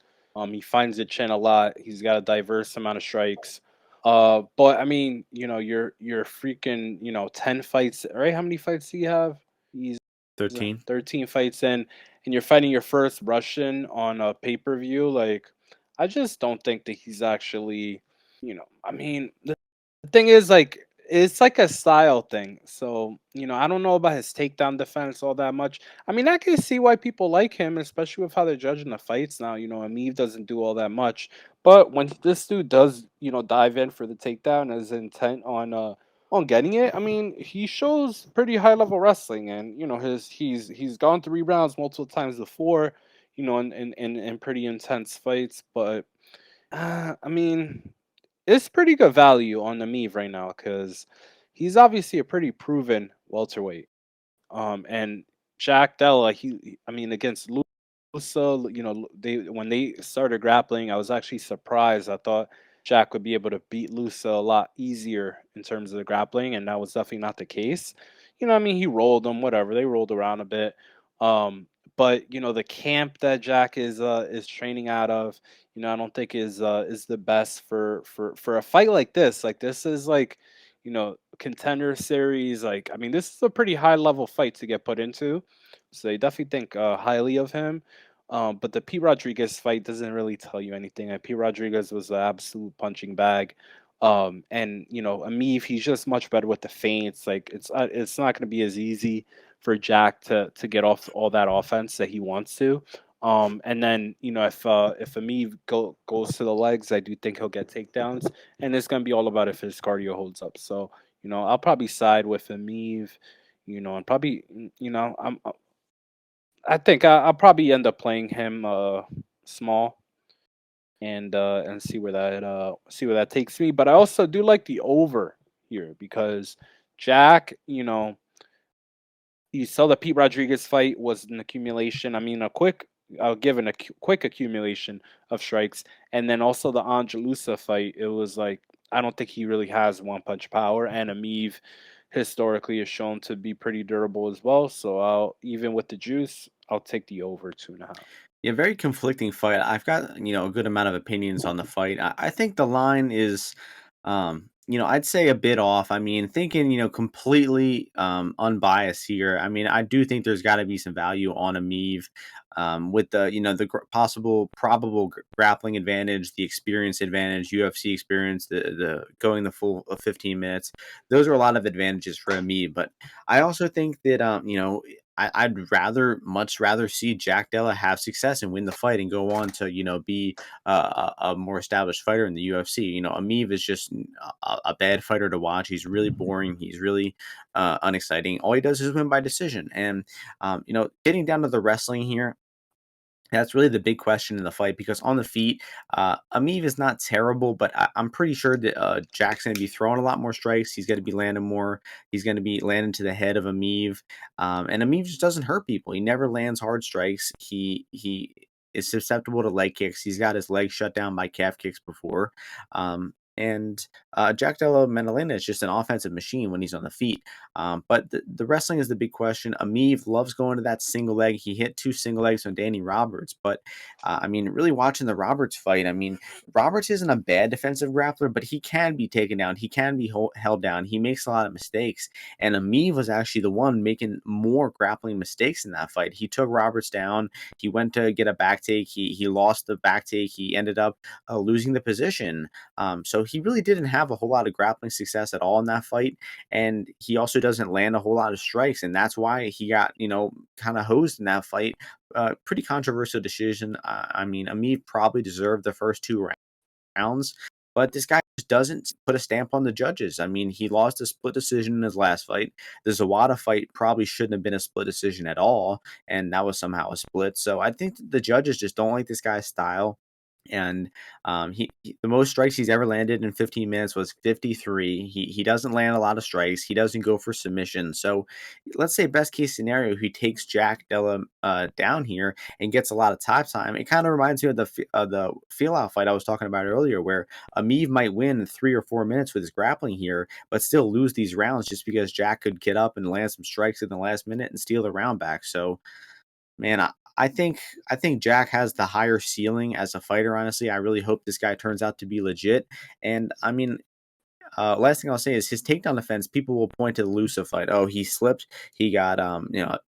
He finds the chin a lot. He's got a diverse amount of strikes. But I mean, you're freaking 10 fights, right? How many fights do you have? He's 13. 13 fights in, and you're fighting your first Russian on a pay per view. Like, I just don't think that he's actually. I mean, the thing is, like, it's like a style thing. So, I don't know about his takedown defense all that much. I mean, I can see why people like him, especially with how they're judging the fights now. Ameev doesn't do all that much. But when this dude does, dive in for the takedown as intent on getting it, I mean, he shows pretty high level wrestling, and he's gone 3 rounds multiple times before, in pretty intense fights. But I mean, it's pretty good value on the Meave right now because he's obviously a pretty proven welterweight. And Jack Della, I mean, against Lusa, they when they started grappling, I was actually surprised. I thought Jack would be able to beat Lusa a lot easier in terms of the grappling, and that was definitely not the case. I mean, he rolled them, whatever. They rolled around a bit. Um, but the camp that Jack is training out of, I don't think is the best for a fight like this. Like this is like, contender series. Like I mean, this is a pretty high level fight to get put into. So they definitely think highly of him. But the Pete Rodriguez fight doesn't really tell you anything. And Pete Rodriguez was an absolute punching bag. And Ameev, he's just much better with the feints. Like it's not going to be as easy for Jack to get off all that offense that he wants to. And then if Ameev goes to the legs, I do think he'll get takedowns, and it's going to be all about if his cardio holds up. So I'll probably side with Ameev. And probably I think I'll probably end up playing him small and see where that takes me. But I also do like the over here because Jack, you saw the Pete Rodriguez fight was an accumulation. I mean, I'll give quick accumulation of strikes, and then also the Angelusa fight. It was like I don't think he really has one punch power, and Ameev historically is shown to be pretty durable as well. So I'll even with the juice, I'll take the over 2.5. Yeah, very conflicting fight. I've got, a good amount of opinions on the fight. I think the line is, I'd say a bit off. I mean, thinking, completely unbiased here. I mean, I do think there's got to be some value on a Meave with the, the possible, probable grappling advantage, the experience advantage, UFC experience, the going the full 15 minutes. Those are a lot of advantages for a Meave. But I also think that, I'd much rather see Jack Della have success and win the fight and go on to, be a more established fighter in the UFC. Ameev is just a bad fighter to watch. He's really boring. He's really unexciting. All he does is win by decision. And, getting down to the wrestling here, That's really the big question in the fight because on the feet, Emeev is not terrible, but I'm pretty sure that Jack's going to be throwing a lot more strikes. He's going to be landing more. He's going to be landing to the head of Emeev, and Emeev just doesn't hurt people. He never lands hard strikes. He is susceptible to leg kicks. He's got his legs shut down by calf kicks before, and Jack Della Maddalena is just an offensive machine when he's on the feet. But the wrestling is the big question. Emeev loves going to that single leg. He hit 2 single legs on Danny Roberts. But I mean, really watching the Roberts fight, I mean, Roberts isn't a bad defensive grappler, but he can be taken down. He can be held down. He makes a lot of mistakes. And Emeev was actually the one making more grappling mistakes in that fight. He took Roberts down. He went to get a back take. He lost the back take. He ended up losing the position. So he really didn't have a whole lot of grappling success at all in that fight. And he also doesn't land a whole lot of strikes. And that's why he got, kind of hosed in that fight. Pretty controversial decision. I mean, Emeev probably deserved the first two rounds, but this guy just doesn't put a stamp on the judges. I mean, he lost a split decision in his last fight. The Zawada fight probably shouldn't have been a split decision at all, and that was somehow a split. So I think the judges just don't like this guy's style. And the most strikes he's ever landed in 15 minutes was 53. He doesn't land a lot of strikes. He doesn't go for submission. So let's say best case scenario, he takes Jack Della down here and gets a lot of top time. It kind of reminds me of the feel out fight I was talking about earlier, where Emeev might win in 3 or 4 minutes with his grappling here, but still lose these rounds just because Jack could get up and land some strikes in the last minute and steal the round back. So man, I think Jack has the higher ceiling as a fighter. Honestly, I really hope this guy turns out to be legit. And I mean, last thing I'll say is his takedown defense. People will point to the Lusa fight. Oh, he slipped. He got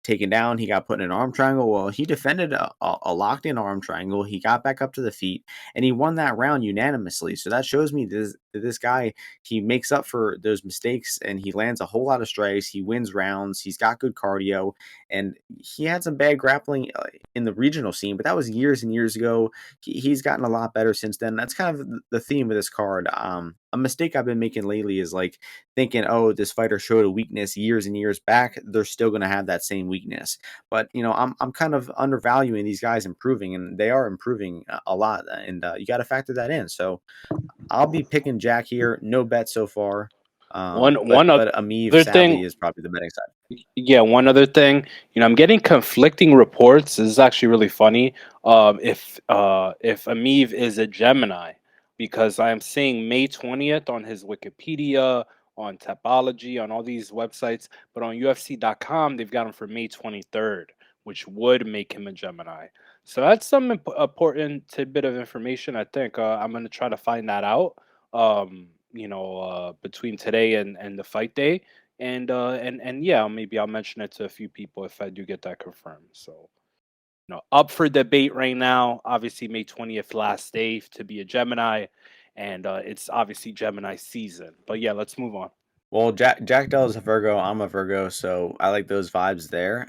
taken down. He got put in an arm triangle. Well, he defended a locked in arm triangle. He got back up to the feet, and he won that round unanimously. So that shows me this guy, he makes up for those mistakes, and he lands a whole lot of strikes. He wins rounds. He's got good cardio, and he had some bad grappling in the regional scene, but that was years and years ago. He's gotten a lot better since then. That's kind of the theme of this card. A mistake I've been making lately is like thinking, oh, this fighter showed a weakness years and years back. They're still going to have that same weakness. But I'm kind of undervaluing these guys improving, and they are improving a lot, and you got to factor that in. So I'll be picking Jack here. No bet so far. But One Emeev other sadly thing, is probably the betting side. yeah, one other thing, I'm getting conflicting reports. This is actually really funny. If Ameev is a Gemini, because I'm seeing May 20th on his Wikipedia, on Tapology, on all these websites, but on UFC.com they've got him for May 23rd, which would make him a Gemini. So that's some important tidbit of information. I think I'm gonna try to find that out. Between today and the fight day, and yeah, maybe I'll mention it to a few people if I do get that confirmed. So, up for debate right now. Obviously, May 20th, last day to be a Gemini, and it's obviously Gemini season. But yeah, let's move on. Well, Jack Dell is a Virgo. I'm a Virgo, so I like those vibes there.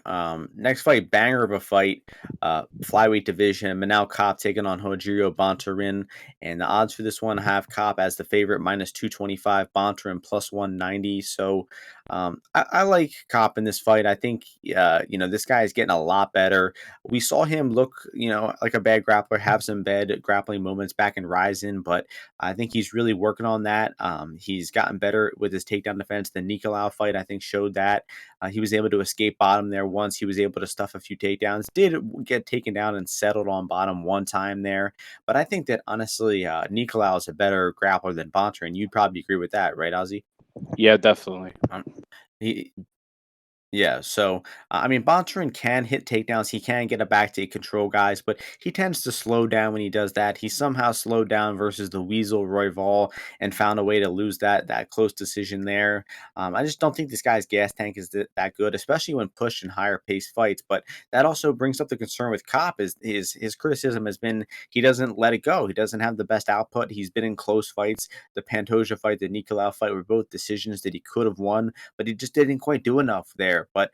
Next fight, banger of a fight. Flyweight division. Manal Cop taking on Hojiro Bontorin, and the odds for this one have Cop as the favorite -225, Bontorin +190. So, I like Cop in this fight. I think this guy is getting a lot better. We saw him look like a bad grappler, have some bad grappling moments back in Ryzen, but I think he's really working on that. He's gotten better with his takedown defense. The Nicolau fight, I think, showed that. He was able to escape bottom there once. He was able to stuff a few takedowns. Did get taken down and settled on bottom one time there. But I think that, honestly, Nicolau is a better grappler than Bontorin. You'd probably agree with that, right, Ozzy? Yeah, definitely. Um, he Yeah, so I mean, Bontorin can hit takedowns. He can get a back take control guys, but he tends to slow down when he does that. He somehow slowed down versus the Weasel Royval and found a way to lose that close decision there. I just don't think this guy's gas tank is that good, especially when pushed in higher paced fights. But that also brings up the concern with Cop. Is his criticism has been he doesn't let it go. He doesn't have the best output. He's been in close fights. The Pantoja fight, the Nicolau fight were both decisions that he could have won, but he just didn't quite do enough there. But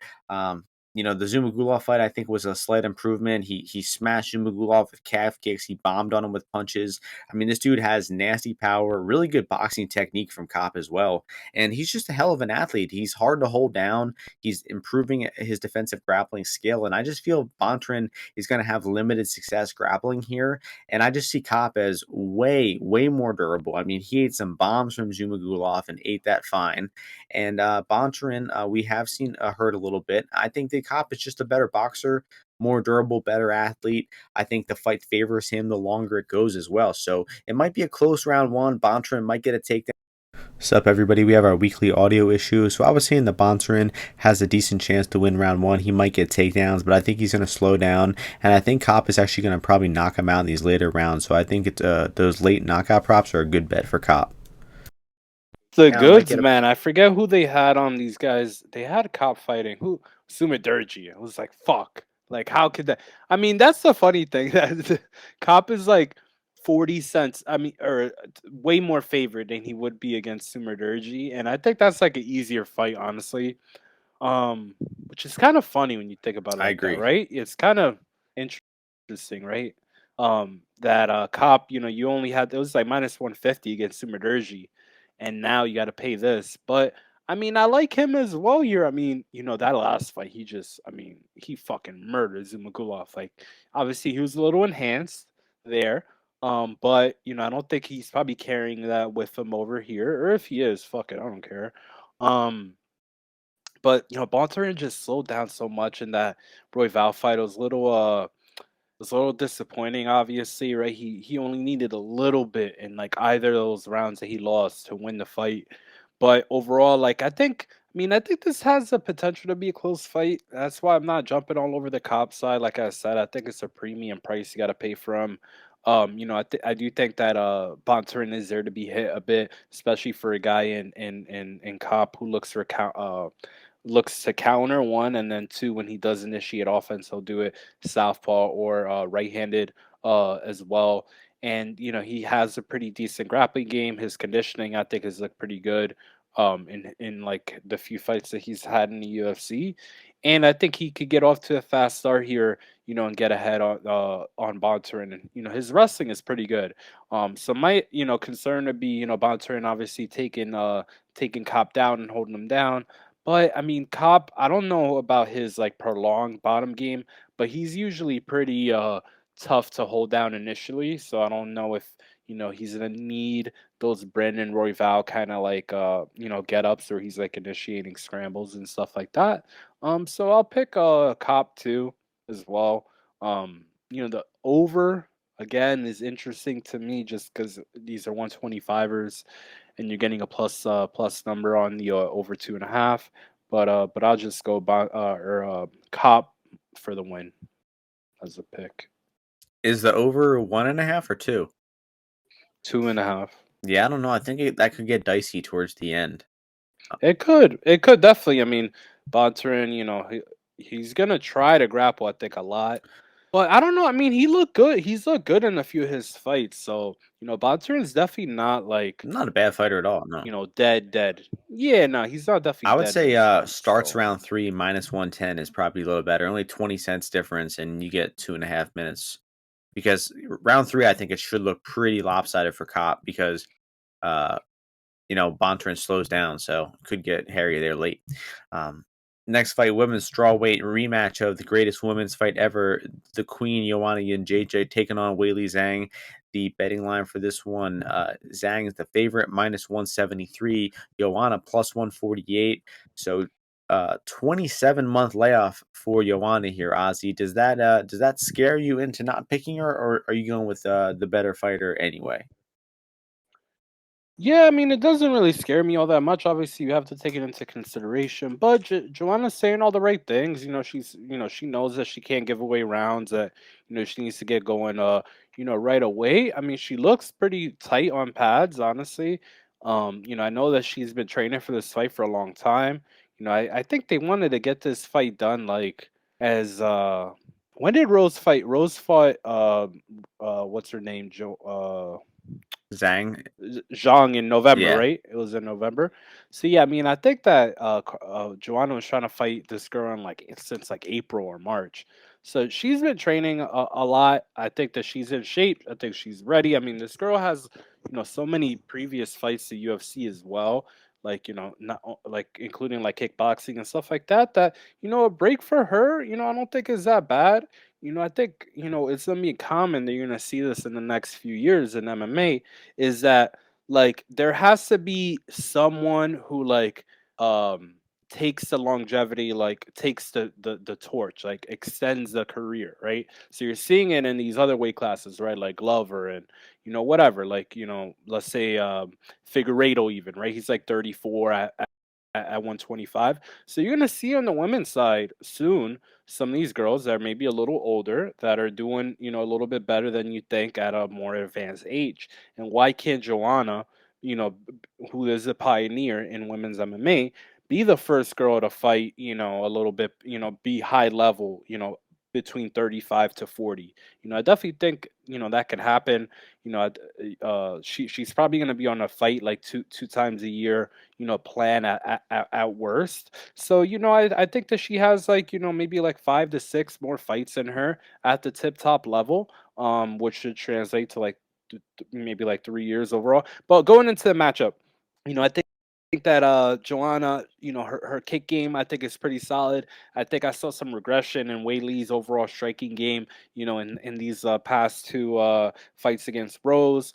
the Zumagulov fight I think was a slight improvement. He smashed Zumagulov with calf kicks. He bombed on him with punches. I mean, this dude has nasty power, really good boxing technique from Kape as well, and he's just a hell of an athlete. He's hard to hold down. He's improving his defensive grappling skill, and I just feel Bontorin is going to have limited success grappling here. And I just see Kape as way more durable. I mean, he ate some bombs from Zumagulov and ate that fine. And Bontorin, we have seen hurt a little bit. I think that Kape is just a better boxer, more durable, better athlete. I think the fight favors him the longer it goes as well. So it might be a close round one. Bontorin might get a takedown. Sup, everybody? We have our weekly audio issue. So I was saying the Bontorin has a decent chance to win round one. He might get takedowns, but I think he's going to slow down. And I think Kape is actually going to probably knock him out in these later rounds. So I think those late knockout props are a good bet for Kape. The Now, I might goods, get a man. I forget who they had on these guys. They had Cop fighting. Who? Sumadurgi. I was like, fuck. Like, how could that? I mean, that's the funny thing. That Cop is like 40 cents. I mean, or way more favored than he would be against Sumadurgi. And I think that's like an easier fight, honestly. Um, which is kind of funny when you think about it I like that, agree. right? It's kind of interesting, right? That Cop, you only had it was like minus 150 against Sumadurgi, and now you got to pay this. But I mean, I like him as well here. I mean, that last fight, I mean, he fucking murdered Zumagulov. Like, obviously, he was a little enhanced there. But I don't think he's probably carrying that with him over here. Or if he is, fuck it, I don't care. Um, but Bontorin just slowed down so much in that Royval fight. It was a little disappointing, obviously, right? He only needed a little bit in like either of those rounds that he lost to win the fight. But overall, like I think this has the potential to be a close fight. That's why I'm not jumping all over the cop side. Like I said, I think it's a premium price you got to pay for him. I do think that Bontorin is there to be hit a bit, especially for a guy in cop who looks to counter one, and then two, when he does initiate offense, he'll do it southpaw or right-handed as well. And he has a pretty decent grappling game. His conditioning, I think, has looked pretty good in like the few fights that he's had in the UFC. And I think he could get off to a fast start here, and get ahead on Bontorin. And his wrestling is pretty good. So my concern would be Bontorin obviously taking Cop down and holding him down. But I mean, Cop, I don't know about his like prolonged bottom game, but he's usually pretty tough to hold down initially. So I don't know if he's gonna need those Brandon Royval kind of like get ups where he's like initiating scrambles and stuff like that. So I'll pick Cop too as well. The over again is interesting to me just because these are 125ers and you're getting a plus number on the over 2.5. But I'll just go Cop for the win as a pick. Is the over 1.5 or 2? 2.5. Yeah, I don't know. I think that could get dicey towards the end. It could definitely. I mean, Bontorin, he's gonna try to grapple. I think a lot, but I don't know. I mean, he looked good. He's looked good in a few of his fights. So Bontorin's definitely not like Not a bad fighter at all. No. dead. Yeah, no, he's not definitely I would dead in say this fight. starts So round three minus 110 is probably a little better. Only 20 cents difference, and you get 2.5 minutes. Because round three, I think it should look pretty lopsided for Cop because uh, Bontorin slows down, so could get hairy there late. Next fight, women's strawweight rematch of the greatest women's fight ever, the Queen Joanna and JJ taking on Weili Zhang. The betting line for this one, Zhang is the favorite, minus 173, Joanna plus 148. So 27-month layoff for Joanna here, Ozzy. Does that scare you into not picking her, or are you going with the better fighter anyway? yeah, I mean, it doesn't really scare me all that much. Obviously, you have to take it into consideration. But Joanna's saying all the right things. She knows that she can't give away rounds. That she needs to get going. Right away. I mean, she looks pretty tight on pads. Honestly, I know that she's been training for this fight for a long time. I think they wanted to get this fight done like as when did Rose fight? Rose fought what's her name? Zhang, Zhang in November, yeah. right? It was in November. So yeah, I mean, I think that Joanna was trying to fight this girl in like since like April or March. So she's been training a lot. I think that she's in shape. I think she's ready. I mean, this girl has so many previous fights to UFC as well. Like not like including like kickboxing and stuff like that. That a break for her. I don't think is that bad. I think it's gonna be common that you're gonna see this in the next few years in MMA is that like there has to be someone who like um takes the longevity, like takes the torch, like extends the career, right? So you're seeing it in these other weight classes, right? Like Glover and whatever, like let's say Figueiredo even, right? He's like 34 at 125. So you're gonna see on the women's side soon some of these girls that are maybe a little older that are doing a little bit better than you think at a more advanced age. And why can't Joanna, who is a pioneer in women's MMA, be the first girl to fight, a little bit, be high level, between 35 to 40. I definitely think, that could happen. She's probably going to be on a fight like two times a year, plan at worst. So, I think that she has like, maybe like 5 to 6 more fights in her at the tip top level, which should translate to like maybe like 3 years overall. But going into the matchup, I think that Joanna, her kick game, I think is pretty solid. I think I saw some regression in Wei Lee's overall striking game, in these past two fights against Rose.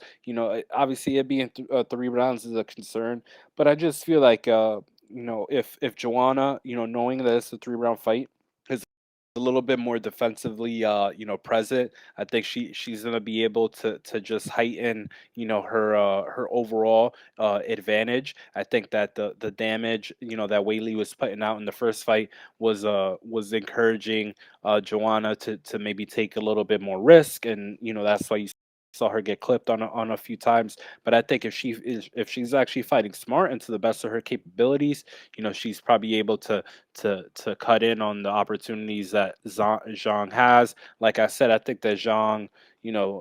Obviously it being 3 rounds is a concern, but I just feel like if Joanna, knowing that it's a 3 round fight, is a little bit more defensively present. I think she's gonna be able to just heighten her overall advantage. I think that the damage that Whaley was putting out in the first fight was encouraging Joanna to maybe take a little bit more risk, and that's why you saw her get clipped on a few times. But I think if she's actually fighting smart and to the best of her capabilities, she's probably able to cut in on the opportunities that Zhang has. Like I said, I think that Zhang,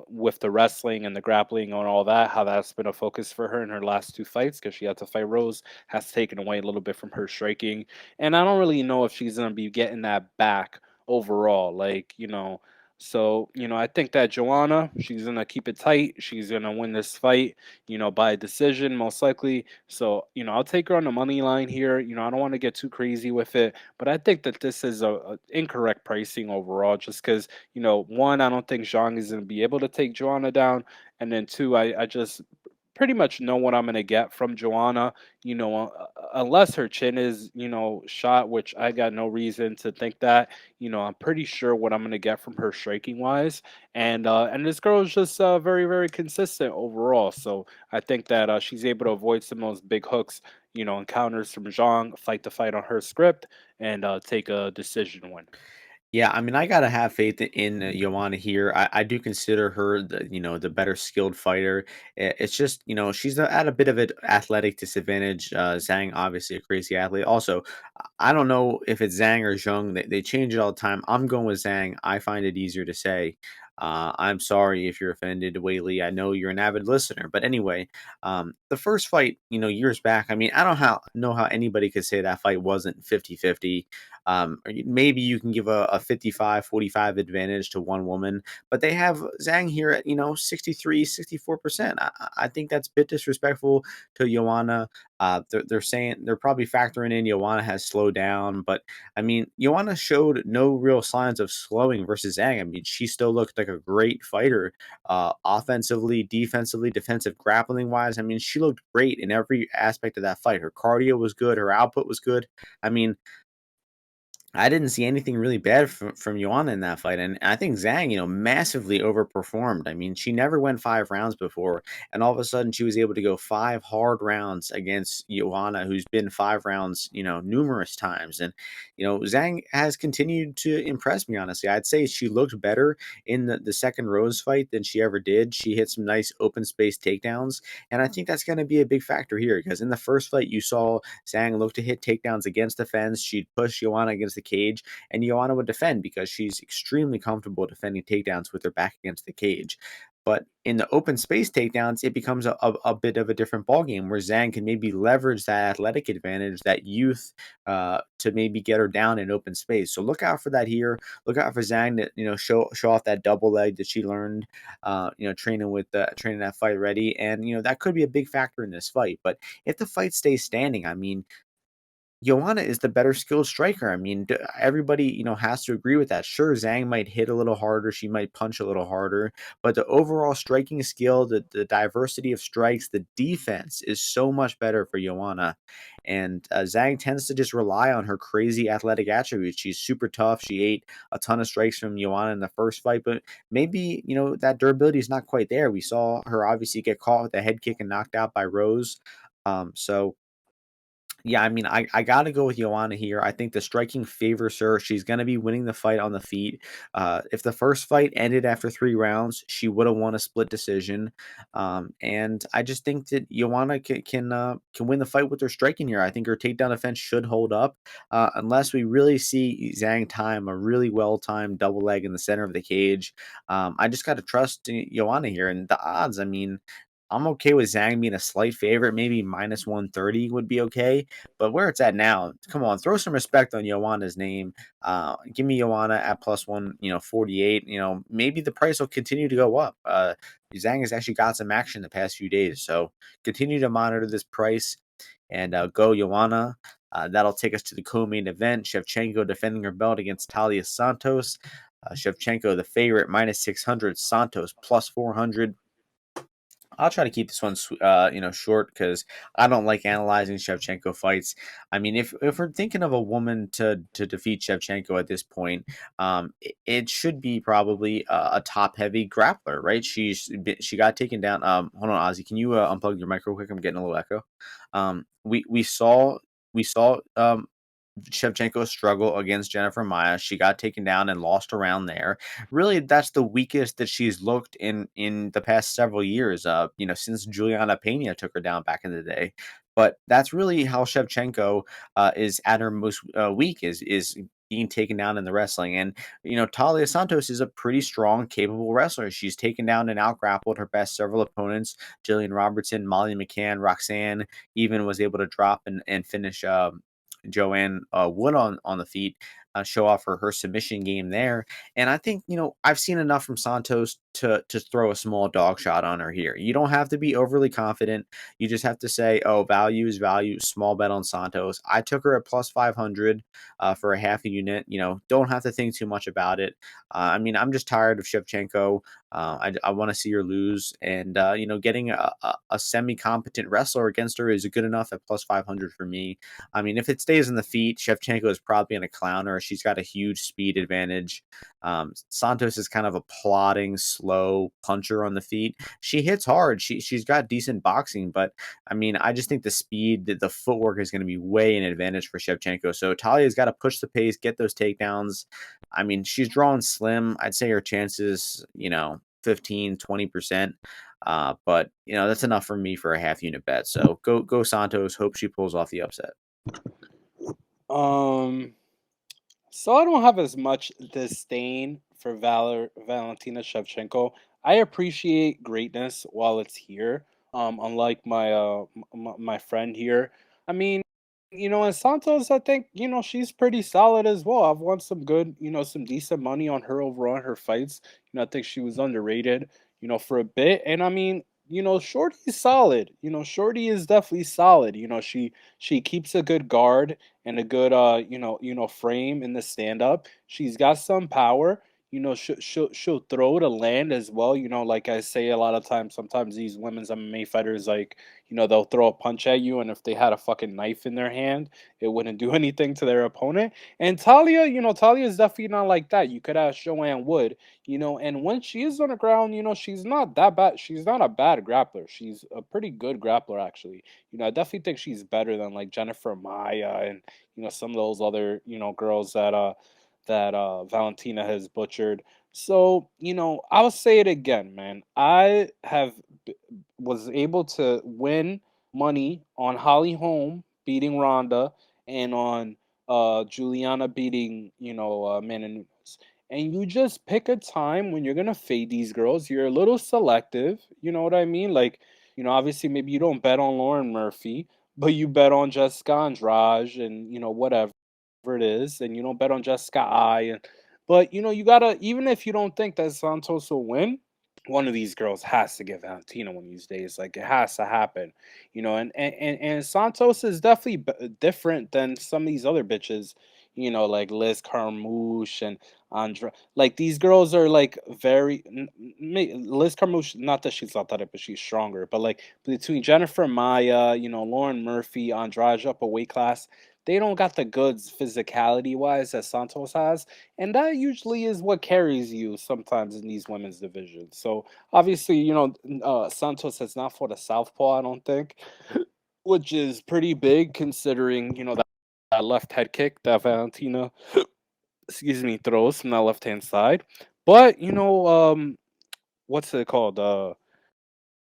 with the wrestling and the grappling and all that, how that's been a focus for her in her last two fights because she had to fight Rose, has taken away a little bit from her striking. And I don't really know if she's going to be getting that back overall. Like, so, I think that Joanna, she's going to keep it tight. She's going to win this fight, by decision, most likely. So, I'll take her on the money line here. I don't want to get too crazy with it, but I think that this is a incorrect pricing overall, just because, one, I don't think Zhang is going to be able to take Joanna down. And then two, I just pretty much know what I'm going to get from Joanna, unless her chin is, shot, which I got no reason to think that. I'm pretty sure what I'm going to get from her striking wise. And this girl is just very, very consistent overall. So I think that she's able to avoid some of those big hooks, encounters from Zhang, fight to fight on her script, and take a decision win. Yeah, I mean, I gotta have faith in Joanna here. I do consider her the better skilled fighter. It's just she's at a bit of an athletic disadvantage. Zhang obviously a crazy athlete. Also, I don't know if it's Zhang or Zhang. They change it all the time. I'm going with Zhang. I find it easier to say. I'm sorry if you're offended, Whaley. I know you're an avid listener, but anyway, the first fight, years back. I mean, I don't know how anybody could say that fight wasn't 50-50. Maybe you can give a 55-45 advantage to one woman, but they have Zhang here at 63, 64%. I think that's a bit disrespectful to Joanna. They're saying they're probably factoring in Joanna has slowed down, but I mean Joanna showed no real signs of slowing versus Zhang. I mean she still looked like a great fighter, offensively, defensively, defensive grappling wise. I mean she looked great in every aspect of that fight. Her cardio was good, her output was good. I mean I didn't see anything really bad from Joanna in that fight, and I think Zhang, massively overperformed. I mean, she never went 5 rounds before, and all of a sudden she was able to go 5 hard rounds against Joanna, who's been 5 rounds, numerous times. And Zhang has continued to impress me. Honestly, I'd say she looked better in the second Rose fight than she ever did. She hit some nice open space takedowns, and I think that's going to be a big factor here because in the first fight you saw Zhang look to hit takedowns against the fence. She'd push Joanna against the cage, and Joanna would defend because she's extremely comfortable defending takedowns with her back against the cage. But in the open space takedowns, it becomes a bit of a different ballgame where Zhang can maybe leverage that athletic advantage, that youth, to maybe get her down in open space. So look out for that here. Look out for Zhang to show off that double leg that she learned, training that fight ready, and that could be a big factor in this fight. But if the fight stays standing, I mean, Joanna is the better skilled striker. I mean, everybody, has to agree with that. Sure, Zhang might hit a little harder, she might punch a little harder, but the overall striking skill, the diversity of strikes, the defense is so much better for Joanna. And Zhang tends to just rely on her crazy athletic attributes. She's super tough. She ate a ton of strikes from Joanna in the first fight, but maybe, that durability is not quite there. We saw her obviously get caught with a head kick and knocked out by Rose. So yeah, I mean, I gotta go with Joanna here. I think the striking favors her. She's gonna be winning the fight on the feet. If the first fight ended after 3 rounds, she would have won a split decision. And I just think that Joanna can win the fight with her striking here. I think her takedown defense should hold up, unless we really see Zhang time a really well timed double leg in the center of the cage. I just gotta trust Joanna here, and the odds. I mean, I'm okay with Zhang being a slight favorite, maybe minus 130 would be okay. But where it's at now, come on, throw some respect on Joanna's name. Give me Joanna at plus 148. Maybe the price will continue to go up. Zhang has actually got some action the past few days. So continue to monitor this price and go Joanna. That'll take us to the co-main event. Shevchenko defending her belt against Talia Santos. Shevchenko, the favorite, minus 600. Santos, plus 400. I'll try to keep this one, short because I don't like analyzing Shevchenko fights. I mean, if we're thinking of a woman to defeat Shevchenko at this point, it should be probably a top heavy grappler, right? She got taken down. Hold on, Ozzy, can you unplug your mic real quick? I'm getting a little echo. We saw Shevchenko struggle against Jennifer Maia. She got taken down and lost around there. Really, that's the weakest that she's looked in the past several years. Since Juliana Pena took her down back in the day. But that's really how Shevchenko is at her most weak is being taken down in the wrestling. And Talia Santos is a pretty strong, capable wrestler. She's taken down and outgrappled her best several opponents: Jillian Robertson, Molly McCann, Roxanne. Even was able to drop and finish. Joanne Wood on the feet, show off her submission game there. And I think I've seen enough from Santos to throw a small dog shot on her here. You don't have to be overly confident. You just have to say, oh, value is value. Small bet on Santos. I took her at plus 500 for a half a unit. Don't have to think too much about it. I mean, I'm just tired of Shevchenko. I want to see her lose, and getting a semi competent wrestler against her is good enough at plus 500 for me. I mean, if it stays in the feet, Shevchenko is probably going to clown her. She's got a huge speed advantage. Santos is kind of a plodding, slow puncher on the feet. She hits hard. She's got decent boxing, but I mean, I just think the speed, the footwork is going to be way an advantage for Shevchenko. So Talia's got to push the pace, get those takedowns. I mean, she's drawing slim. I'd say her chances, 15, 20%. But that's enough for me for a half unit bet. So go Santos. Hope she pulls off the upset. Um, so I don't have as much disdain for Valentina Shevchenko. I appreciate greatness while it's here. Unlike my friend here. I mean, and Santos, I think she's pretty solid as well. I've won some good, some decent money on her overall in her fights. I think she was underrated, for a bit. And I mean, Shorty is solid. Shorty is definitely solid. She keeps a good guard and a good frame in the stand up. She's got some power. She'll throw to land as well. Like I say a lot of times, sometimes these women's MMA fighters, like, they'll throw a punch at you, and if they had a fucking knife in their hand, it wouldn't do anything to their opponent. And Talia, Talia is definitely not like that. You could ask Joanne Wood, and when she is on the ground, she's not that bad. She's not a bad grappler. She's a pretty good grappler, actually. I definitely think she's better than like Jennifer Maya and some of those other girls that Valentina has butchered. So I'll say it again, man. Was able to win money on Holly Holm beating Ronda and on Juliana beating Amanda Nunes. and you just pick a time when you're gonna fade these girls. You're a little selective, you know what I mean? Like, obviously maybe you don't bet on Lauren Murphy, but you bet on Jessica Andrade and whatever it is, and you don't bet on Jessica I. And but you gotta, even if you don't think that Santos will win, one of these girls has to get Valentina one of these days. Like it has to happen, and Santos is definitely different than some of these other bitches, like Liz Carmouche and Andra. Like these girls are like very Liz Carmouche. Not that she's athletic, but she's stronger. But like between Jennifer Maya, Lauren Murphy, Andrade up a weight class, they don't got the goods physicality wise that Santos has, and that usually is what carries you sometimes in these women's divisions. So obviously, Santos has not fought a southpaw, I don't think, which is pretty big considering that left head kick that Valentina, excuse me, throws from that left hand side. But what's it called?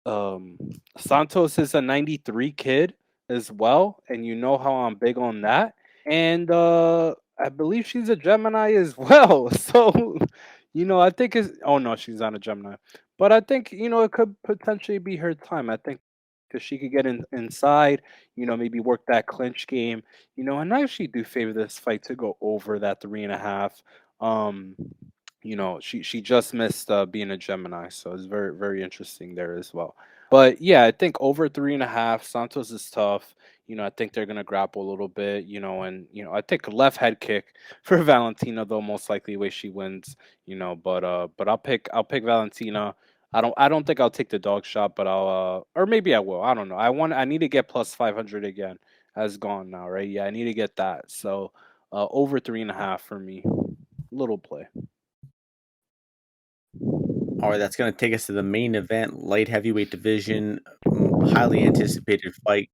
Um, Santos is a '93 kid as well, and you know how I'm big on that. And I believe she's a Gemini as well. So, I think it's oh no, she's not a Gemini. But I think, it could potentially be her time. I think because she could get inside, maybe work that clinch game, and I actually do favor this fight to go over that 3.5. Um, she just missed being a Gemini, so it's very, very interesting there as well. But yeah, I think over 3.5. Santos is tough. I think they're gonna grapple a little bit. And I think left head kick for Valentina, though most likely way she wins. But I'll pick Valentina. I don't think I'll take the dog shot, but or maybe I will. I don't know. I need to get plus 500 again. Has gone now, right? Yeah, I need to get that. So over 3.5 for me. Little play. All right, that's going to take us to the main event, light heavyweight division, highly anticipated fight.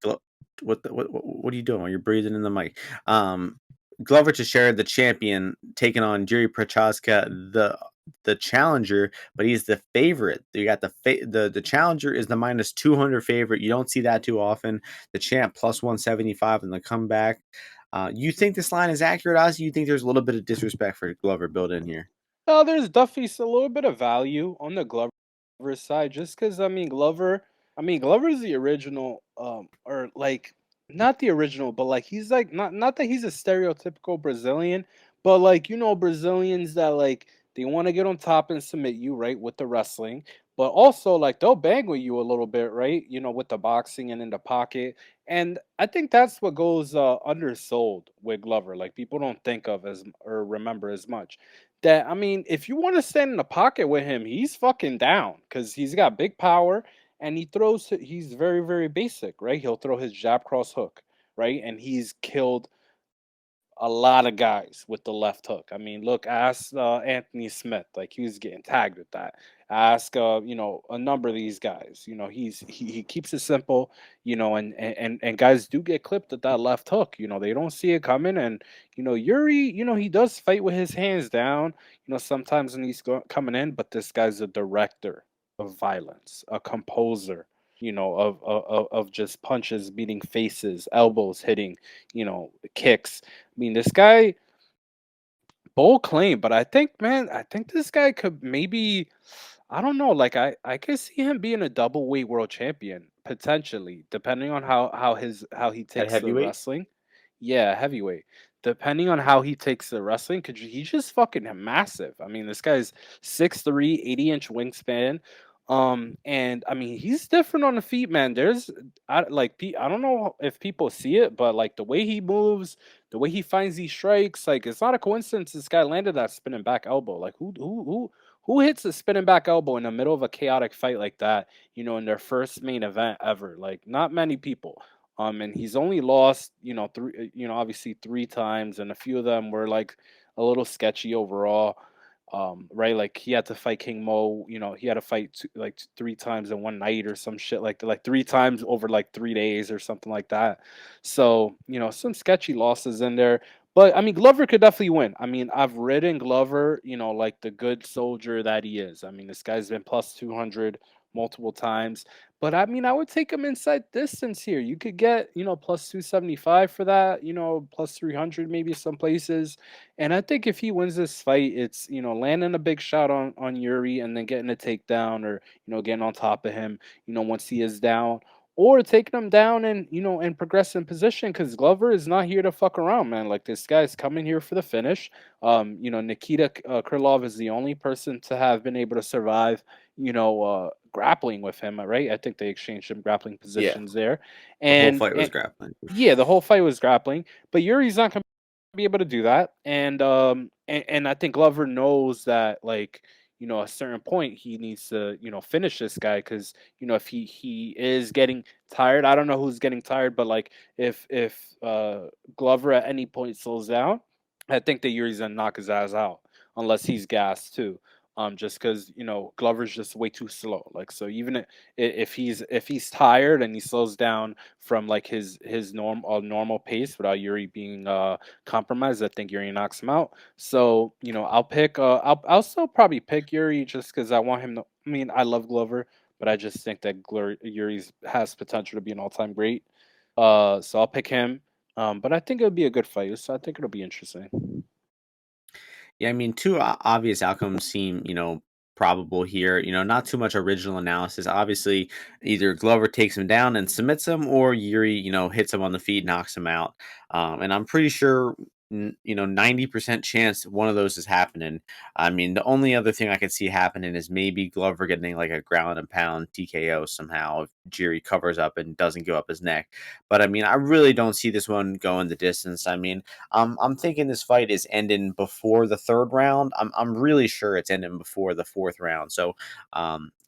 What are you doing? You're breathing in the mic. Glover Teixeira, the champion, taking on Prochazka, the challenger, but he's the favorite. You got the challenger is the minus 200 favorite. You don't see that too often. The champ plus 175 in the comeback. You think this line is accurate, Ozzy? You think there's a little bit of disrespect for Glover built in here? No, there's definitely a little bit of value on the Glover side, just because Glover's the original, or like not the original, but like he's like not that he's a stereotypical Brazilian, but like Brazilians that like they want to get on top and submit you right with the wrestling, but also like they'll bang with you a little bit, right? With the boxing and in the pocket, and I think that's what goes undersold with Glover. Like people don't think of as or remember as much that if you want to stand in the pocket with him, he's fucking down because he's got big power and he's very, very basic, right? He'll throw his jab cross hook, right? And he's killed a lot of guys with the left hook. Look, ask Anthony Smith, like he was getting tagged with that. Ask a number of these guys. He keeps it simple, and guys do get clipped at that left hook. They don't see it coming, and Yuri, he does fight with his hands down. Sometimes when he's coming in, but this guy's a director of violence, a composer. Of just punches beating faces, elbows hitting, kicks. This guy, bold claim, but I think this guy could maybe, I don't know, like I could see him being a double weight world champion potentially, depending on how he At takes the heavyweight? wrestling. Yeah, heavyweight. Depending on how he takes the wrestling, cause he's just fucking massive. This guy's 6'3", 80-inch wingspan. And he's different on the feet, man. I don't know if people see it, but like the way he moves, the way he finds these strikes, like it's not a coincidence this guy landed that spinning back elbow. Like who hits a spinning back elbow in the middle of a chaotic fight like that, in their first main event ever? Like not many people. And he's only lost, obviously 3 times, and a few of them were like a little sketchy overall. Right, like he had to fight King Mo. He had to fight 3 times in one night or some shit like that, like 3 times over like 3 days or something like that. So some sketchy losses in there. But Glover could definitely win. I've ridden Glover, like the good soldier that he is. This guy's been plus 200 multiple times. But I mean, I would take him inside distance here. You could get, plus 275 for that, plus 300 maybe some places. And I think if he wins this fight, it's, landing a big shot on Yuri and then getting a takedown or, getting on top of him, once he is down. Or taking him down and and progress in position because Glover is not here to fuck around, man. Like this guy's coming here for the finish. Nikita Krylov is the only person to have been able to survive, grappling with him, right? I think they exchanged some grappling Yeah, positions there, the whole and fight was grappling. yeah, the whole fight was grappling, but Yuri's not gonna be able to do that, and I think Glover knows that, like, at a certain point he needs to, finish this guy because if he is getting tired, I don't know who's getting tired, but like if Glover at any point slows down, I think that Yuri's gonna knock his ass out unless he's gassed too. Just because Glover's just way too slow. Like so, even if he's tired and he slows down from like his normal pace without Yuri being compromised, I think Yuri knocks him out. So I'll still probably pick Yuri just because I want him to. I mean, I love Glover, but I just think that Yuri's has potential to be an all-time great. So I'll pick him. But I think it'll be a good fight. So I think it'll be interesting. Yeah, I mean, two obvious outcomes seem, probable here. Not too much original analysis. Obviously, either Glover takes him down and submits him, or Yuri, hits him on the feet, knocks him out. And I'm pretty sure, 90% chance one of those is happening. I mean, the only other thing I could see happening is maybe Glover getting like a ground and pound TKO somehow if Jiri covers up and doesn't give up his neck. But I mean, I really don't see this one going the distance. I mean, I'm thinking this fight is ending before the third round. I'm really sure it's ending before the fourth round. So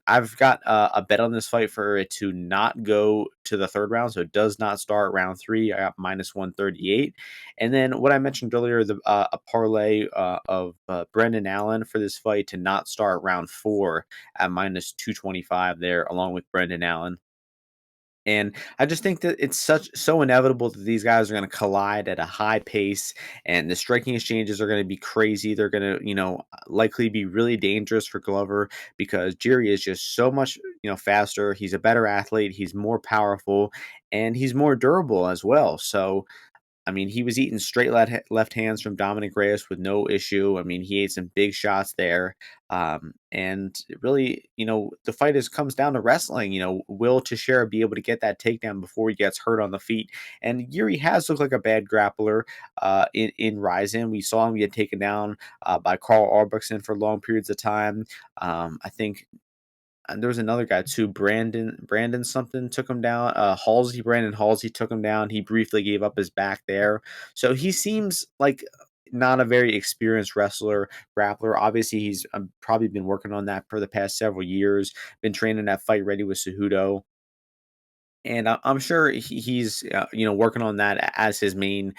I've got a bet on this fight for it to not go to the third round. So it does not start round three. I got minus 138. And then what I mentioned earlier, a parlay of Brendan Allen for this fight to not start round four at minus 225 there, along with Brendan Allen. And I just think that it's so inevitable that these guys are going to collide at a high pace, and the striking exchanges are going to be crazy. They're going to, likely be really dangerous for Glover because Jiri is just so much, faster. He's a better athlete. He's more powerful, and he's more durable as well. So I mean, he was eating straight left hands from Dominic Reyes with no issue. I mean, he ate some big shots there. And it really, the fight comes down to wrestling. Will Teixeira be able to get that takedown before he gets hurt on the feet? And Yuri has looked like a bad grappler in Ryzen. We saw him get taken down by Carl Albrechtsen for long periods of time. I think and there was another guy too, Brandon something took him down. Brandon Halsey took him down. He briefly gave up his back there. So he seems like not a very experienced wrestler, grappler. Obviously, he's probably been working on that for the past several years, been training that fight ready with Cejudo. And I'm sure he's, working on that as his main,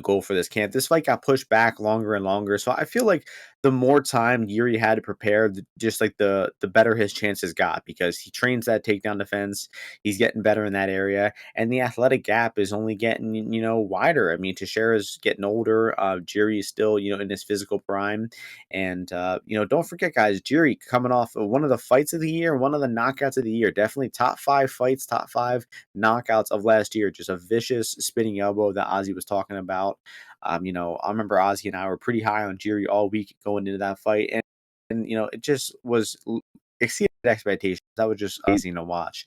goal for this camp. This fight got pushed back longer and longer, so I feel like the more time Yuri had to prepare, just like the better his chances got because he trains that takedown defense. He's getting better in that area, and the athletic gap is only getting, wider. I mean, Teixeira's getting older. Jiri is still, in his physical prime, and don't forget, guys, Jiri coming off of one of the fights of the year, one of the knockouts of the year, definitely top five fights, top five knockouts of last year. Just a vicious spinning elbow that Ozzy was talking about. I remember Ozzy and I were pretty high on Jiri all week going into that fight, and it just was exceeded expectations. That was just amazing to watch.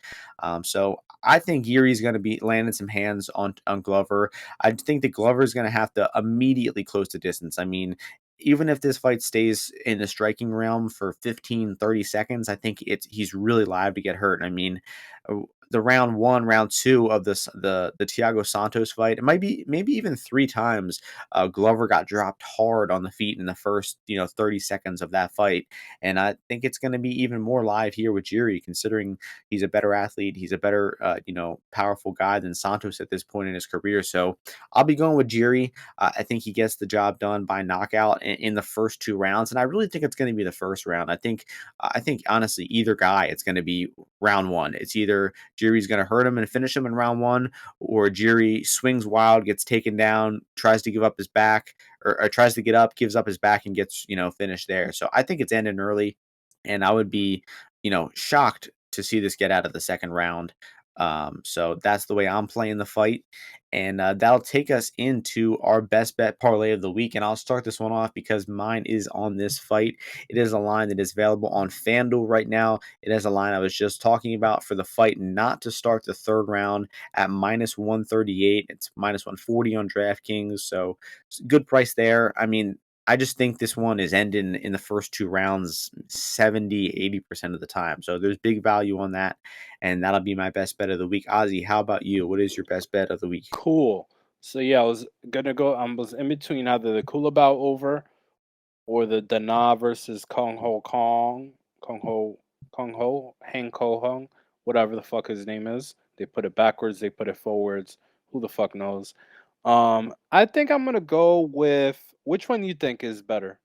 So I think Yuri's going to be landing some hands on Glover. I think that Glover is going to have to immediately close the distance. I mean, even if this fight stays in the striking realm for 15, 30 seconds, I think he's really live to get hurt. I mean, the round one, round two of the Thiago Santos fight, it might be maybe even three times. Glover got dropped hard on the feet in the first 30 seconds of that fight, and I think it's going to be even more live here with Jiri, considering he's a better athlete, he's a better powerful guy than Santos at this point in his career. So I'll be going with Jiri. I think he gets the job done by knockout in the first two rounds, and I really think it's going to be the first round. I think honestly, either guy, it's going to be round one. It's either Jiri's going to hurt him and finish him in round one, or Jiri swings wild, gets taken down, tries to give up his back, or tries to get up, gives up his back, and gets finished there. So I think it's ending early, and I would be shocked to see this get out of the second round. So that's the way I'm playing the fight. And that'll take us into our best bet parlay of the week. And I'll start this one off because mine is on this fight. It is a line that is available on FanDuel right now. It is a line I was just talking about for the fight not to start the third round at minus 138. It's minus 140 on DraftKings. So it's a good price there. I mean, I just think this one is ending in the first two rounds 70-80% of the time. So there's big value on that. And that'll be my best bet of the week. Ozzy, how about you? What is your best bet of the week? Cool. So yeah, I was gonna go. I was in between either the Culibao over or the Dana versus Kong Ho Hang Ko Hung, whatever the fuck his name is. They put it backwards. They put it forwards. Who the fuck knows? I think I'm gonna go with which one you think is better.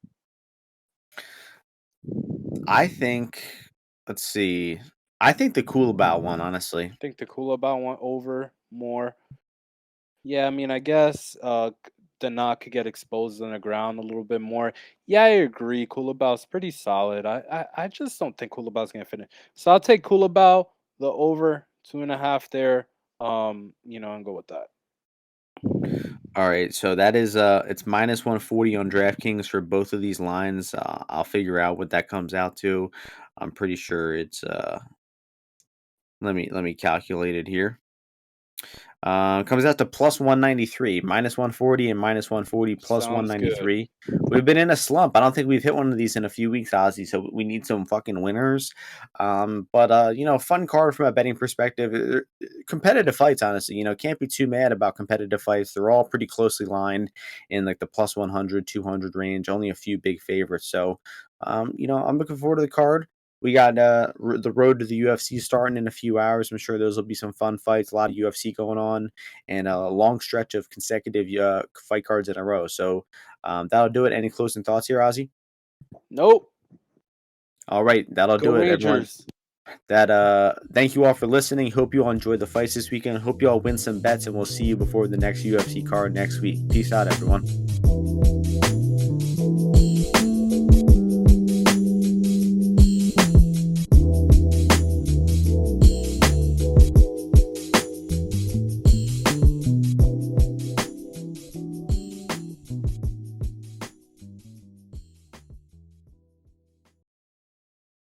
I think, let's see. I think the cool about one, honestly. I think the Culibao one over more. Yeah, I mean, I guess Dana could get exposed on the ground a little bit more. Yeah, I agree. Kulibao's pretty solid. I just don't think Kulibao's gonna finish. So I'll take Culibao, the over 2.5 there. And go with that. All right, so that is it's minus 140 on DraftKings for both of these lines. I'll figure out what that comes out to. I'm pretty sure it's let me calculate it here. Comes out to plus 193, minus 140 and minus 140 plus Sounds good. 193. We've been in a slump. I don't think we've hit one of these in a few weeks, Ozzy. So we need some fucking winners. But fun card from a betting perspective. Competitive fights, honestly. Can't be too mad about competitive fights. They're all pretty closely lined in like the plus 100, 200 range. Only a few big favorites. So, I'm looking forward to the card. We got the road to the UFC starting in a few hours. I'm sure those will be some fun fights. A lot of UFC going on, and a long stretch of consecutive fight cards in a row. So that'll do it. Any closing thoughts here, Ozzy? Nope. All right, that'll Go do it, everyone. Rangers. Thank you all for listening. Hope you all enjoyed the fights this weekend. Hope you all win some bets, and we'll see you before the next UFC card next week. Peace out, everyone.